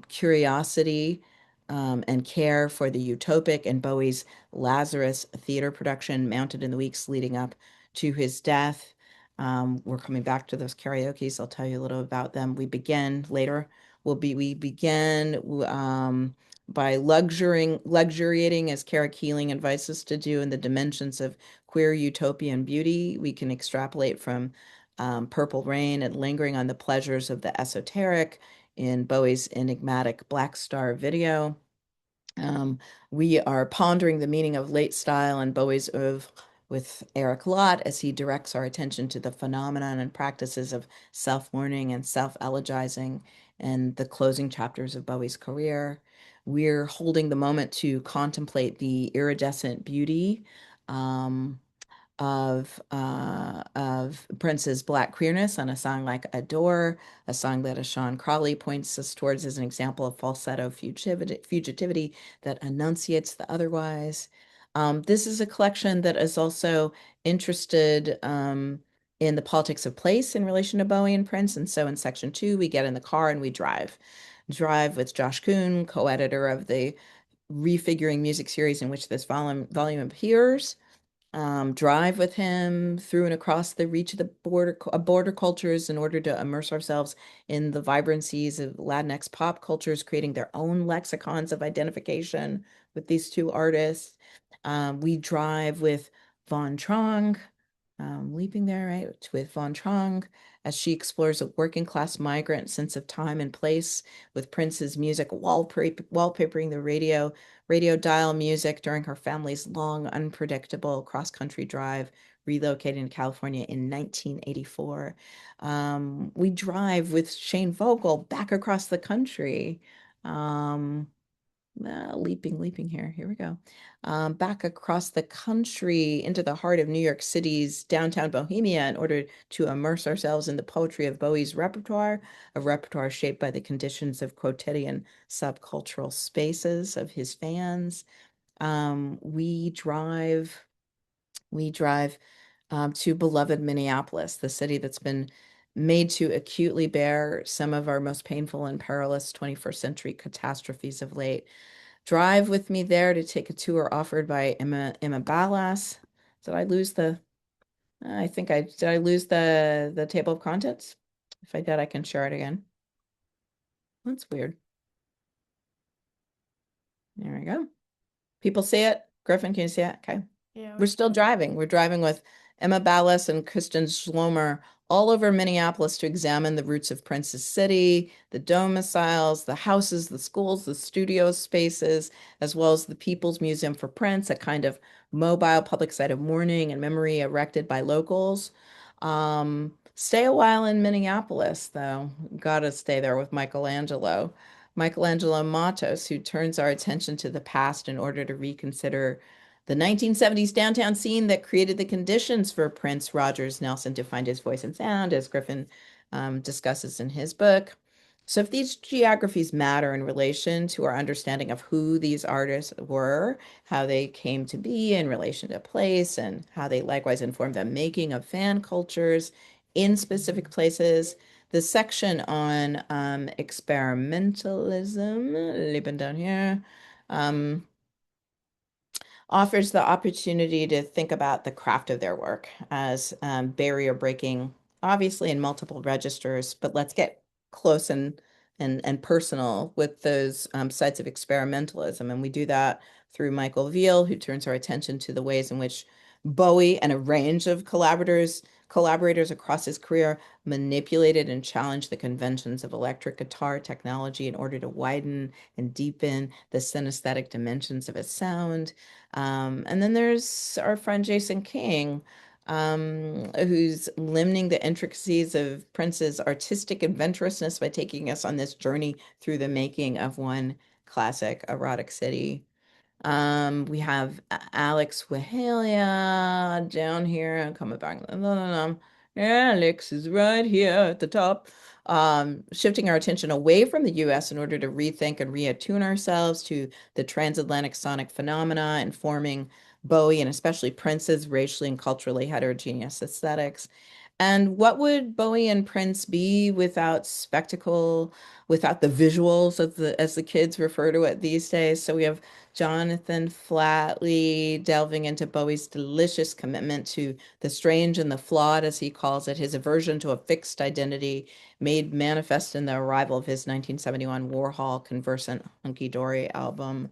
curiosity and care for the utopic, and Bowie's Lazarus theater production mounted in the weeks leading up to his death. We're coming back to those karaokes. I'll tell you a little about them. We begin later. We begin by luxuriating, as Kara Keeling invites us to do, in the dimensions of queer utopian beauty. We can extrapolate from Purple Rain and lingering on the pleasures of the esoteric in Bowie's enigmatic Blackstar video. We are pondering the meaning of late style and Bowie's oeuvre with Eric Lott as he directs our attention to the phenomenon and practices of self-learning and self-elogizing and the closing chapters of Bowie's career. We're holding the moment to contemplate the iridescent beauty of Prince's Black queerness on a song like Adore, a song that Ashawn Crawley points us towards as an example of falsetto fugitivity that enunciates the otherwise. This is a collection that is also interested in the politics of place in relation to Bowie and Prince. And so in section 2, we get in the car and we drive. Drive with Josh Kuhn, co-editor of the Refiguring Music series in which this volume appears. Drive with him through and across the reach of the border cultures in order to immerse ourselves in the vibrancies of Latinx pop cultures, creating their own lexicons of identification with these two artists. We drive with Von Trong, leaping there, right, with Von Trong, as she explores a working class migrant sense of time and place with Prince's music wallpapering the radio dial music during her family's long, unpredictable cross-country drive, relocating to California in 1984. We drive with Shane Vogel back across the country. Leaping here. Here we go. Back across the country into the heart of New York City's downtown Bohemia in order to immerse ourselves in the poetry of Bowie's repertoire, a repertoire shaped by the conditions of quotidian subcultural spaces of his fans. We drive to beloved Minneapolis, the city that's been made to acutely bear some of our most painful and perilous 21st century catastrophes of late. Drive with me there to take a tour offered by Emma Ballas. Did I lose the? Did I lose the table of contents? If I did, I can share it again. That's weird. There we go. People see it. Griffin, can you see it? Okay. Yeah, We're still driving. We're driving with Emma Ballas and Kristen Schlomer all over Minneapolis to examine the roots of Prince's city, the domiciles, the houses, the schools, the studio spaces, as well as the People's Museum for Prince, a kind of mobile public site of mourning and memory erected by locals. Stay a while in Minneapolis, though. Gotta stay there with Michelangelo Matos, who turns our attention to the past in order to reconsider the 1970s downtown scene that created the conditions for Prince Rogers Nelson to find his voice and sound, as Griffin discusses in his book. So if these geographies matter in relation to our understanding of who these artists were, how they came to be in relation to place, and how they likewise informed the making of fan cultures in specific places, the section on experimentalism, leaping down here, offers the opportunity to think about the craft of their work as barrier breaking, obviously in multiple registers, but let's get close and personal with those sites of experimentalism. And we do that through Michael Veal, who turns our attention to the ways in which Bowie and a range of collaborators Collaborators across his career manipulated and challenged the conventions of electric guitar technology in order to widen and deepen the synesthetic dimensions of his sound. And then there's our friend Jason King, who's limning the intricacies of Prince's artistic adventurousness by taking us on this journey through the making of one classic erotic city. We have Alex Wahalia down here. I'm coming back. No, no, no. Alex is right here at the top. Shifting our attention away from the US in order to rethink and reattune ourselves to the transatlantic sonic phenomena, informing Bowie and especially Prince's racially and culturally heterogeneous aesthetics. And what would Bowie and Prince be without spectacle, without the visuals, as the kids refer to it these days? So we have Jonathan Flatley delving into Bowie's delicious commitment to the strange and the flawed, as he calls it, his aversion to a fixed identity made manifest in the arrival of his 1971 Warhol Conversant Hunky Dory album.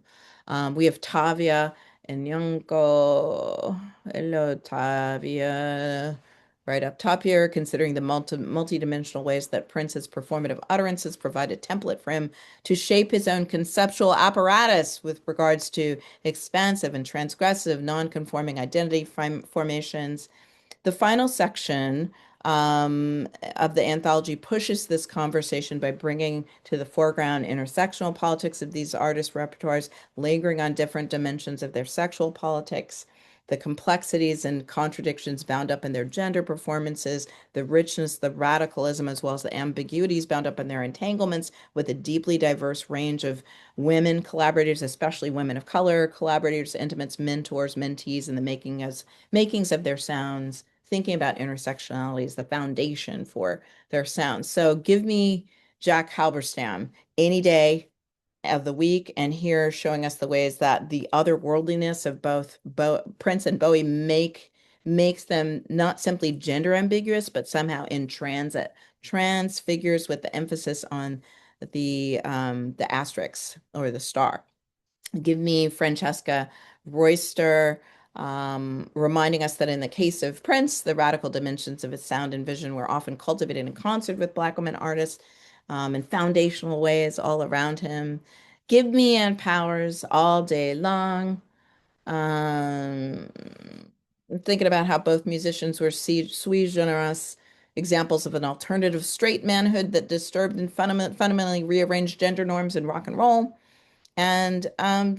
We have Tavia and Nyong'o. Hello, Tavia. Right up top here, considering the multi-dimensional ways that Prince's performative utterances provide a template for him to shape his own conceptual apparatus with regards to expansive and transgressive non-conforming identity formations. The final section of the anthology pushes this conversation by bringing to the foreground intersectional politics of these artists' repertoires, lingering on different dimensions of their sexual politics, the complexities and contradictions bound up in their gender performances, the richness, the radicalism, as well as the ambiguities bound up in their entanglements with a deeply diverse range of women collaborators, especially women of color, collaborators, intimates, mentors, mentees, and the makings of their sounds, thinking about intersectionality as the foundation for their sounds. So give me Jack Halberstam any day of the week, and here showing us the ways that the otherworldliness of both Prince and Bowie makes them not simply gender ambiguous, but somehow in transit, trans figures with the emphasis on the asterisk or the star. Give me Francesca Royster, reminding us that in the case of Prince, the radical dimensions of his sound and vision were often cultivated in concert with Black women artists in foundational ways all around him. Give me Ann Powers all day long. Um, Thinking about how both musicians were sui generis examples of an alternative straight manhood that disturbed and fundamentally rearranged gender norms in rock and roll. And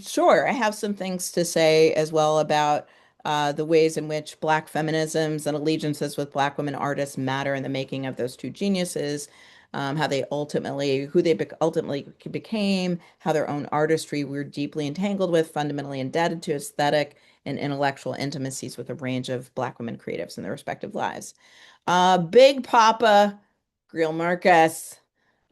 sure, I have some things to say as well about the ways in which Black feminisms and allegiances with Black women artists matter in the making of those two geniuses, how they ultimately, who they ultimately became, how their own artistry we're deeply entangled with, fundamentally indebted to aesthetic and intellectual intimacies with a range of Black women creatives in their respective lives. Big Papa, Greil Marcus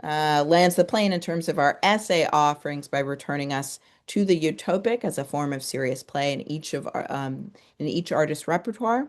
lands the plane in terms of our essay offerings by returning us to the utopic as a form of serious play in each artist's repertoire.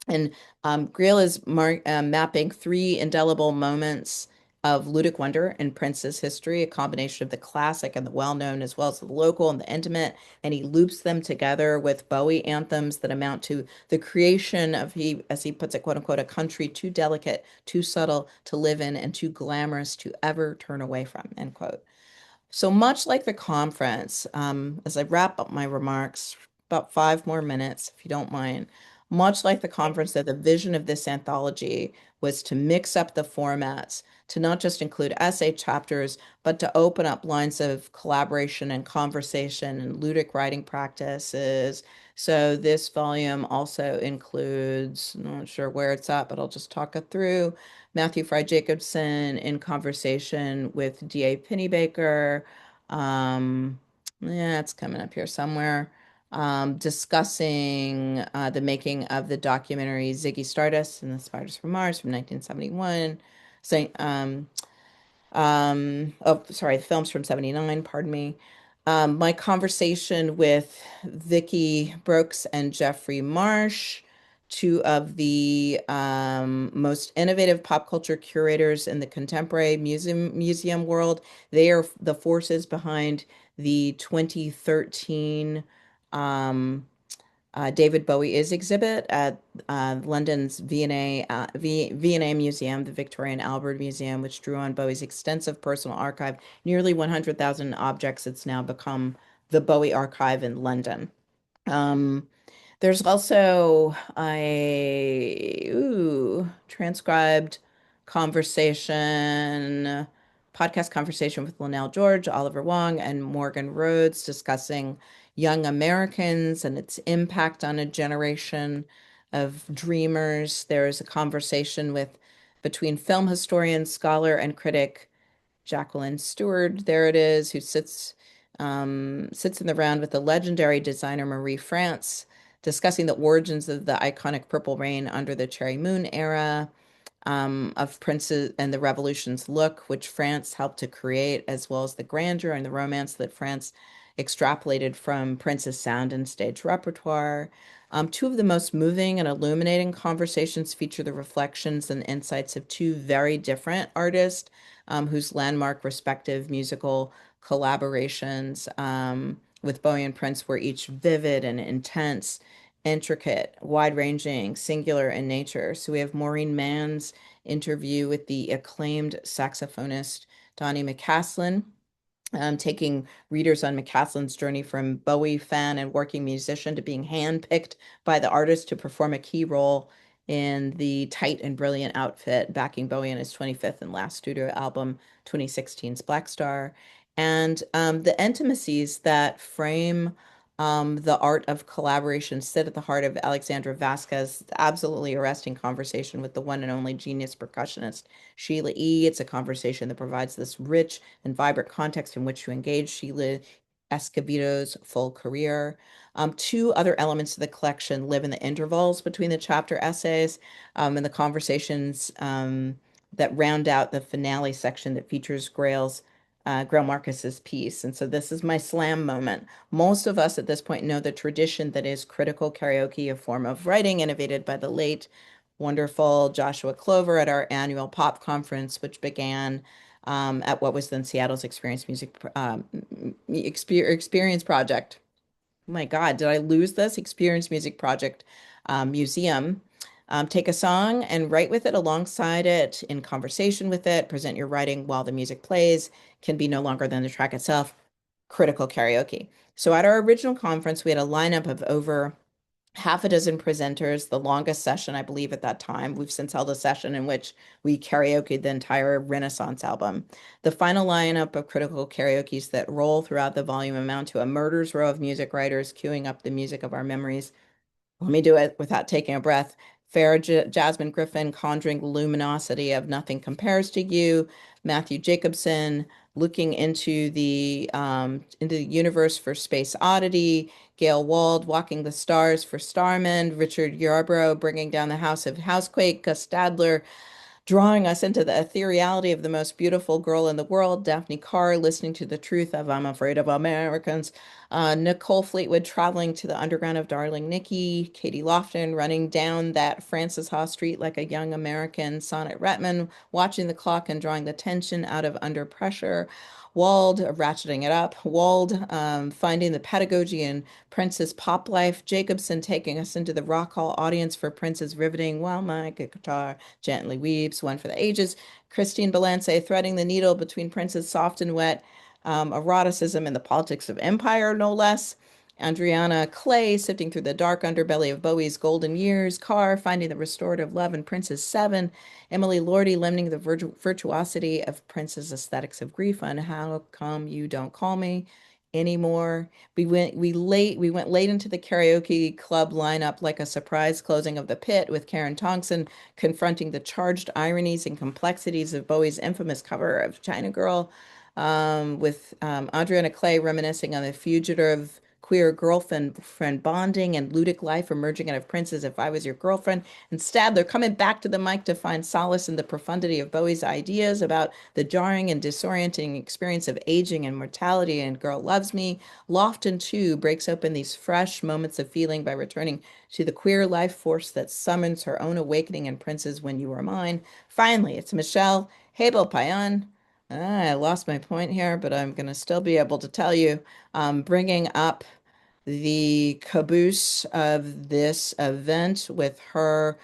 And Greil is mapping three indelible moments of ludic wonder in Prince's history, a combination of the classic and the well-known, as well as the local and the intimate. And he loops them together with Bowie anthems that amount to the creation of, as he puts it, quote unquote, a country too delicate, too subtle to live in, and too glamorous to ever turn away from, end quote. So much like the conference, as I wrap up my remarks, about 5 more minutes, if you don't mind, much like the conference, that the vision of this anthology was to mix up the formats, to not just include essay chapters, but to open up lines of collaboration and conversation and ludic writing practices. So this volume also includes, I'm not sure where it's at, but I'll just talk it through. Matthew Fry Jacobson in conversation with D.A. Pennebaker. Yeah, it's coming up here somewhere. Discussing the making of the documentary Ziggy Stardust and the Spiders from Mars from 1971. Saying, oh, sorry, the film's from 79, pardon me. My conversation with Vicki Brooks and Jeffrey Marsh, two of the most innovative pop culture curators in the contemporary museum world. They are the forces behind the 2013 David Bowie is exhibit at London's V&A Museum, the Victoria and Albert Museum, which drew on Bowie's extensive personal archive, nearly 100,000 objects. It's now become the Bowie Archive in London. Um, there's also a transcribed conversation, podcast conversation with Linnell George, Oliver Wong, and Morgan Rhodes discussing young Americans and its impact on a generation of dreamers. There's a conversation with between film historian, scholar, and critic Jacqueline Stewart, there it is, who sits in the round with the legendary designer Marie France, discussing the origins of the iconic Purple Rain under the Cherry Moon era, of Prince's and the Revolution's look, which France helped to create, as well as the grandeur and the romance that France extrapolated from Prince's sound and stage repertoire. Two of the most moving and illuminating conversations feature the reflections and insights of two very different artists, whose landmark respective musical collaborations, with Bowie and Prince were each vivid and intense, intricate, wide-ranging, singular in nature. So we have Maureen Mann's interview with the acclaimed saxophonist Donny McCaslin, taking readers on McCaslin's journey from Bowie fan and working musician to being handpicked by the artist to perform a key role in the tight and brilliant outfit backing Bowie in his 25th and last studio album, 2016's Blackstar, and the intimacies that frame the art of collaboration sit at the heart of Alexandra Vasquez's absolutely arresting conversation with the one and only genius percussionist Sheila E. It's a conversation that provides this rich and vibrant context in which to engage Sheila Escobedo's full career. Two other elements of the collection live in the intervals between the chapter essays, and the conversations that round out the finale section that features Greil Marcus's piece. And so this is my slam moment. Most of us at this point know the tradition that is critical karaoke, a form of writing innovated by the late, wonderful Joshua Clover at our annual pop conference, which began at what was then Seattle's Experience Project. Oh my God, did I lose this? Experience Music Project Museum. Take a song and write with it alongside it, in conversation with it, present your writing while the music plays, can be no longer than the track itself. Critical karaoke. So at our original conference, we had a lineup of over half a dozen presenters, the longest session, I believe, at that time. We've since held a session in which we karaokeed the entire Renaissance album. The final lineup of critical karaokes that roll throughout the volume amount to a murder's row of music writers queuing up the music of our memories. Let me do it without taking a breath. Fair Jasmine Griffin conjuring the luminosity of Nothing Compares to You. Matthew Jacobson looking into the universe for Space Oddity. Gail Wald walking the stars for Starman. Richard Yarbrough bringing down the house of Housequake. Gus Stadler drawing us into the ethereality of the most beautiful girl in the world, Daphne Carr listening to the truth of I'm Afraid of Americans, Nicole Fleetwood traveling to the underground of Darling Nikki, Katie Lofton running down that Francis Ha Street like a young American, Sonnet Redman watching the clock and drawing the tension out of Under Pressure, Wald ratcheting it up, Wald finding the pedagogy in Prince's pop life, Jacobson taking us into the Rock Hall audience for Prince's riveting While My Guitar Gently Weeps, One for the Ages, Christine Balance threading the needle between Prince's soft and wet eroticism and the politics of empire, no less. Adriana Clay sifting through the dark underbelly of Bowie's golden years, Carr finding the restorative love in Prince's Seven, Emily Lordy limiting the virtuosity of Prince's aesthetics of grief on How Come You Don't Call Me Anymore. We went late into the karaoke club lineup like a surprise closing of the pit, with Karen Tongson confronting the charged ironies and complexities of Bowie's infamous cover of China Girl, with Adriana Clay reminiscing on the fugitive queer girlfriend bonding and ludic life emerging out of Prince's If I Was Your Girlfriend, and Stadler coming back to the mic to find solace in the profundity of Bowie's ideas about the jarring and disorienting experience of aging and mortality and Girl Loves Me. Lofton, too, breaks open these fresh moments of feeling by returning to the queer life force that summons her own awakening in Prince's When You Were Mine. Finally, it's Meshell Ndegeocello. I lost my point here, but I'm going to still be able to tell you, bringing up the caboose of this event with her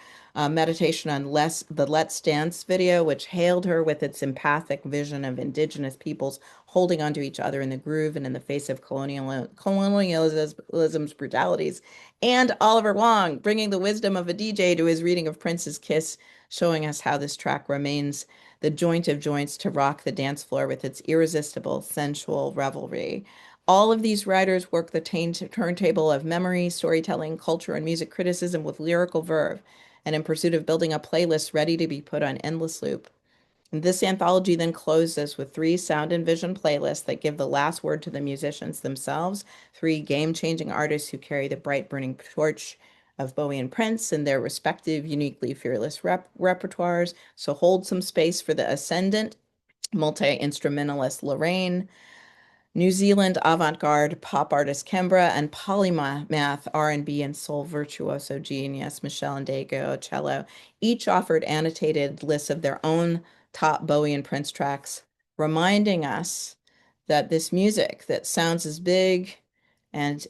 meditation on the Let's Dance video, which hailed her with its empathic vision of Indigenous peoples holding onto each other in the groove and in the face of colonialism's brutalities, and Oliver Wong bringing the wisdom of a DJ to his reading of Prince's Kiss, showing us how this track remains the joint of joints to rock the dance floor with its irresistible, sensual revelry. All of these writers work the turntable of memory, storytelling, culture, and music criticism with lyrical verve, and in pursuit of building a playlist ready to be put on endless loop. And this anthology then closes with three sound and vision playlists that give the last word to the musicians themselves, three game-changing artists who carry the bright burning torch of Bowie and Prince in their respective uniquely fearless repertoires. So hold some space for the ascendant multi-instrumentalist Lorraine, New Zealand avant-garde pop artist Kimbra, and polymath R&B and soul virtuoso genius Meshell Ndegeocello. Each offered annotated lists of their own top Bowie and Prince tracks, reminding us that this music that sounds as big and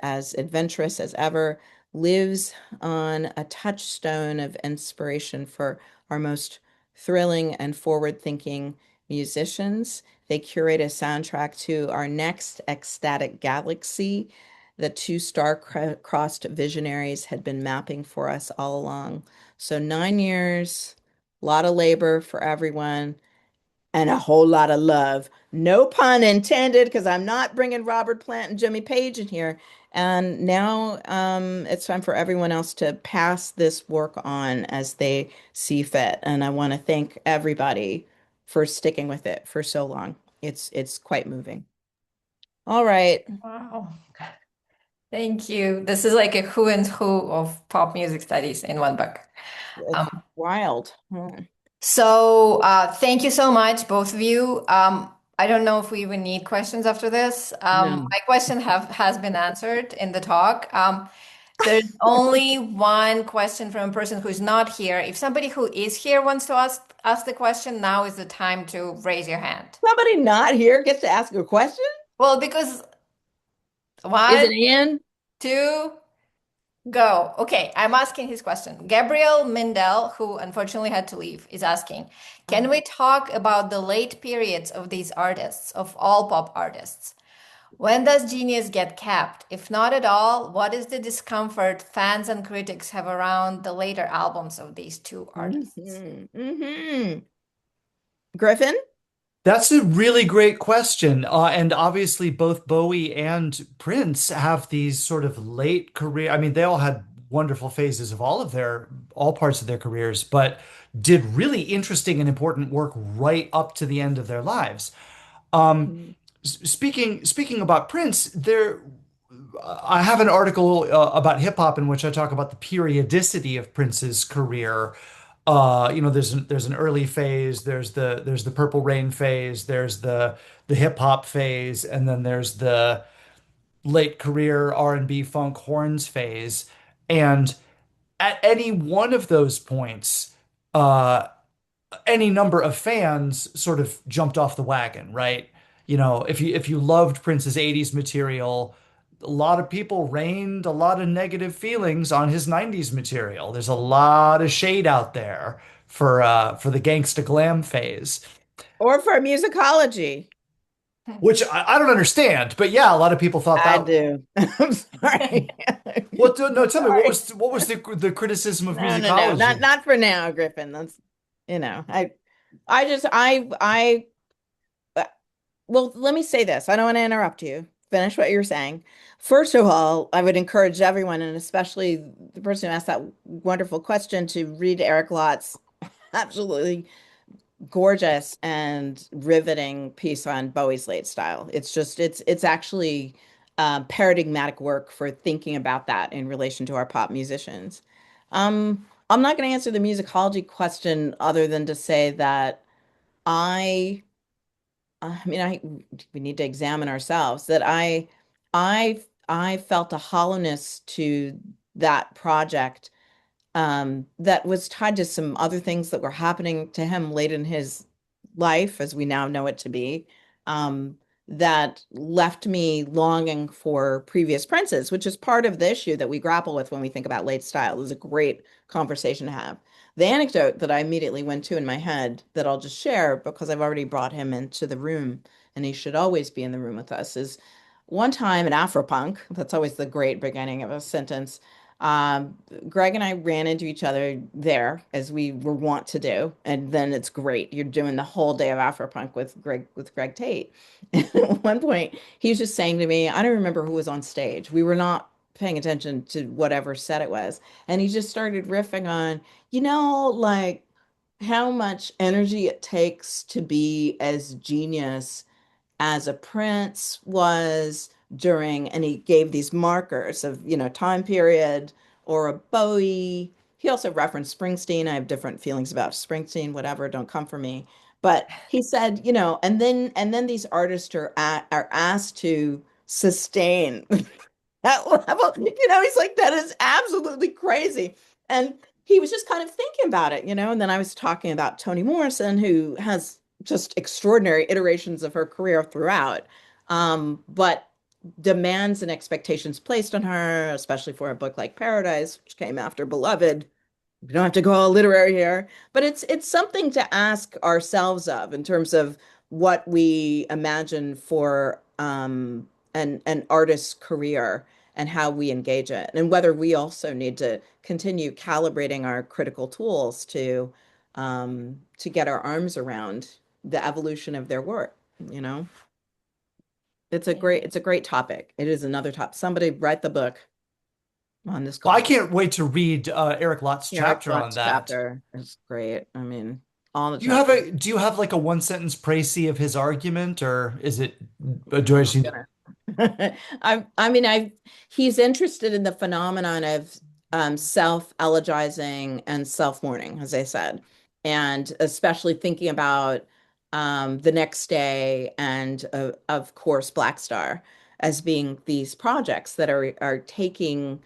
as adventurous as ever lives on a touchstone of inspiration for our most thrilling and forward-thinking musicians. They curate a soundtrack to our next ecstatic galaxy that two star-crossed visionaries had been mapping for us all along. So 9 years, a lot of labor for everyone, and a whole lot of love. No pun intended, because I'm not bringing Robert Plant and Jimmy Page in here. And now it's time for everyone else to pass this work on as they see fit. And I want to thank everybody for sticking with it for so long. It's quite moving. All right. Wow. Thank you. This is like a who and who of pop music studies in one book. It's wild. So thank you so much, both of you. I don't know if we even need questions after this. No. My question has been answered in the talk. There's only one question from a person who's not here. If somebody who is here wants to ask the question, now is the time to raise your hand. Somebody not here gets to ask a question? Well, because Is one, it in? two, go. Okay, I'm asking his question. Gabriel Mindel, who unfortunately had to leave, is asking, can we talk about the late periods of these artists, of all pop artists? When does genius get capped? If not at all, what is the discomfort fans and critics have around the later albums of these two artists? Griffin? That's a really great question. And obviously, both Bowie and Prince have these sort of late career. I mean, they all had wonderful phases of all parts of their careers, but did really interesting and important work right up to the end of their lives. Speaking about Prince, I have an article about hip hop in which I talk about the periodicity of Prince's career. There's an early phase, there's the Purple Rain phase, there's the hip hop phase, and then there's the late career R&B funk horns phase. And at any one of those points, any number of fans sort of jumped off the wagon, right? If you loved Prince's 80s material, a lot of people rained a lot of negative feelings on his 90s material. There's a lot of shade out there for the gangsta glam phase, Or for musicology. which I don't understand. But yeah, a lot of people thought I that. do. I'm sorry. No, tell me Sorry. what was the criticism of No, musicology? not for now, Griffin. That's I just well, let me say this. I don't want to interrupt you. Finish what you're saying. First of all, I would encourage everyone, and especially the person who asked that wonderful question, to read Eric Lott's absolutely gorgeous and riveting piece on Bowie's late style. It's actually paradigmatic work for thinking about that in relation to our pop musicians. I'm not going to answer the musicology question other than to say that I we need to examine ourselves that I I felt a hollowness to that project that was tied to some other things that were happening to him late in his life, as we now know it to be. that left me longing for previous princes, which is part of the issue that we grapple with when we think about late style. It was a great conversation to have. The anecdote that I immediately went to in my head that I'll just share because I've already brought him into the room and he should always be in the room with us is one time in Afropunk, that's always the great beginning of a sentence. Um, Greg and I ran into each other there as we were wont to do, and then it's great. You're doing the whole day of Afropunk with Greg Tate. And at one point, he was just saying to me, I don't remember who was on stage. We were not paying attention to whatever set it was, and he just started riffing on, like how much energy it takes to be as genius as a prince was during, and he gave these markers of, time period or a Bowie. He also referenced Springsteen. I have different feelings about Springsteen, whatever, don't come for me. But he said, and then these artists are asked to sustain that level. He's like, that is absolutely crazy. And he was just kind of thinking about it, and then I was talking about Toni Morrison, who has just extraordinary iterations of her career throughout, but demands and expectations placed on her, especially for a book like Paradise, which came after Beloved. We don't have to go all literary here, but it's something to ask ourselves of in terms of what we imagine for an artist's career and how we engage it, and whether we also need to continue calibrating our critical tools to get our arms around the evolution of their work, you know? It's a great topic. It is another top. Somebody write the book on this Well, I call. can't wait to read Eric Lott's Eric chapter on Lott's that. chapter is great. I mean, all the Do chapters. you have like a one sentence précis of his argument, or is it do I I'm just need gonna. I mean, he's interested in the phenomenon of self-elogizing and self-mourning, as I said, and especially thinking about the next day and of course Blackstar as being these projects that are taking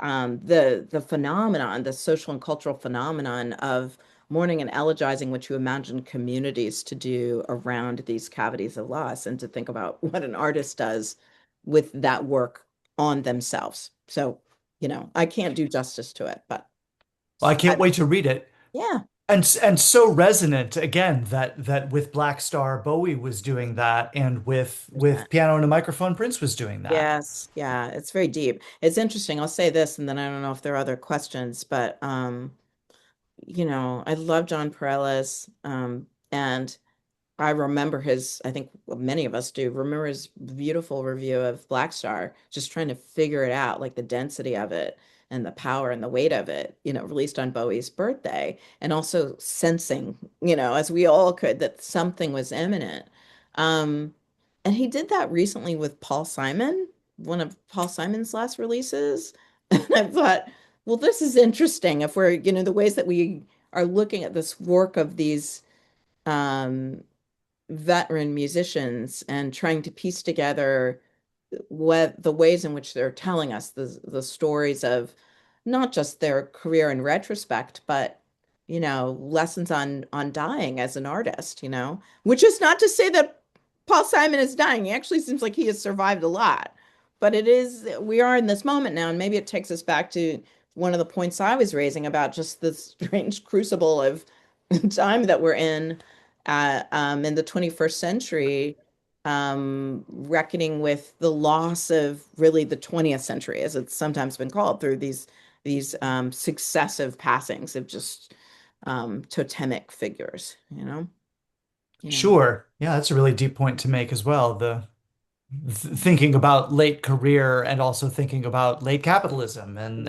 the phenomenon, the social and cultural phenomenon of mourning and elegizing, what you imagine communities to do around these cavities of loss, and to think about what an artist does with that work on themselves. So, I can't do justice to it, but well, I I, can't wait to read it. yeah, And so resonant again that with Black Star Bowie was doing that, and with Piano and a Microphone Prince was doing that. yes, yeah, it's very deep. It's interesting. I'll say this, and then I don't know if there are other questions, but I love John Perales, and I remember I think many of us do, remember his beautiful review of Black Star, just trying to figure it out, like the density of it and the power and the weight of it, released on Bowie's birthday, and also sensing, as we all could, that something was imminent. Um, and he did that recently with Paul Simon, one of Paul Simon's last releases. And I thought, well, this is interesting if we're, the ways that we are looking at this work of these um, veteran musicians and trying to piece together what the ways in which they're telling us the stories of not just their career in retrospect, but lessons on dying as an artist, which is not to say that Paul Simon is dying. He actually seems like he has survived a lot. But we are in this moment now, and maybe it takes us back to one of the points I was raising about just the strange crucible of time that we're in the 21st century, reckoning with the loss of really the 20th century, as it's sometimes been called, through these successive passings of just totemic figures, Yeah. Sure. Yeah, that's a really deep point to make as well. The thinking about late career and also thinking about late capitalism and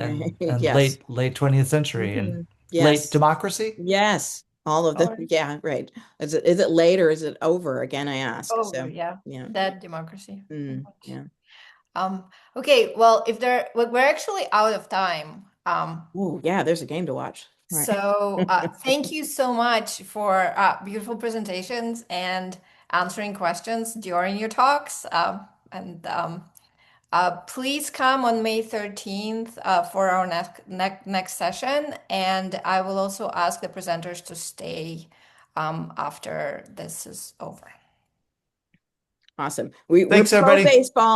Yes. late 20th century and Mhm. late Yes. democracy. Yes. All of Oh, the, yeah, right. Is it late or is it over? Again, I ask. over, So, yeah. yeah. That democracy. Yeah. Okay, well, if there, we're actually out of time. Oh, yeah, there's a game to watch. Right. So thank you so much for beautiful presentations and answering questions during your talks. And please come on May 13th for our next session. And I will also ask the presenters to stay after this is over. Awesome. Thanks, We're pro everybody. baseball.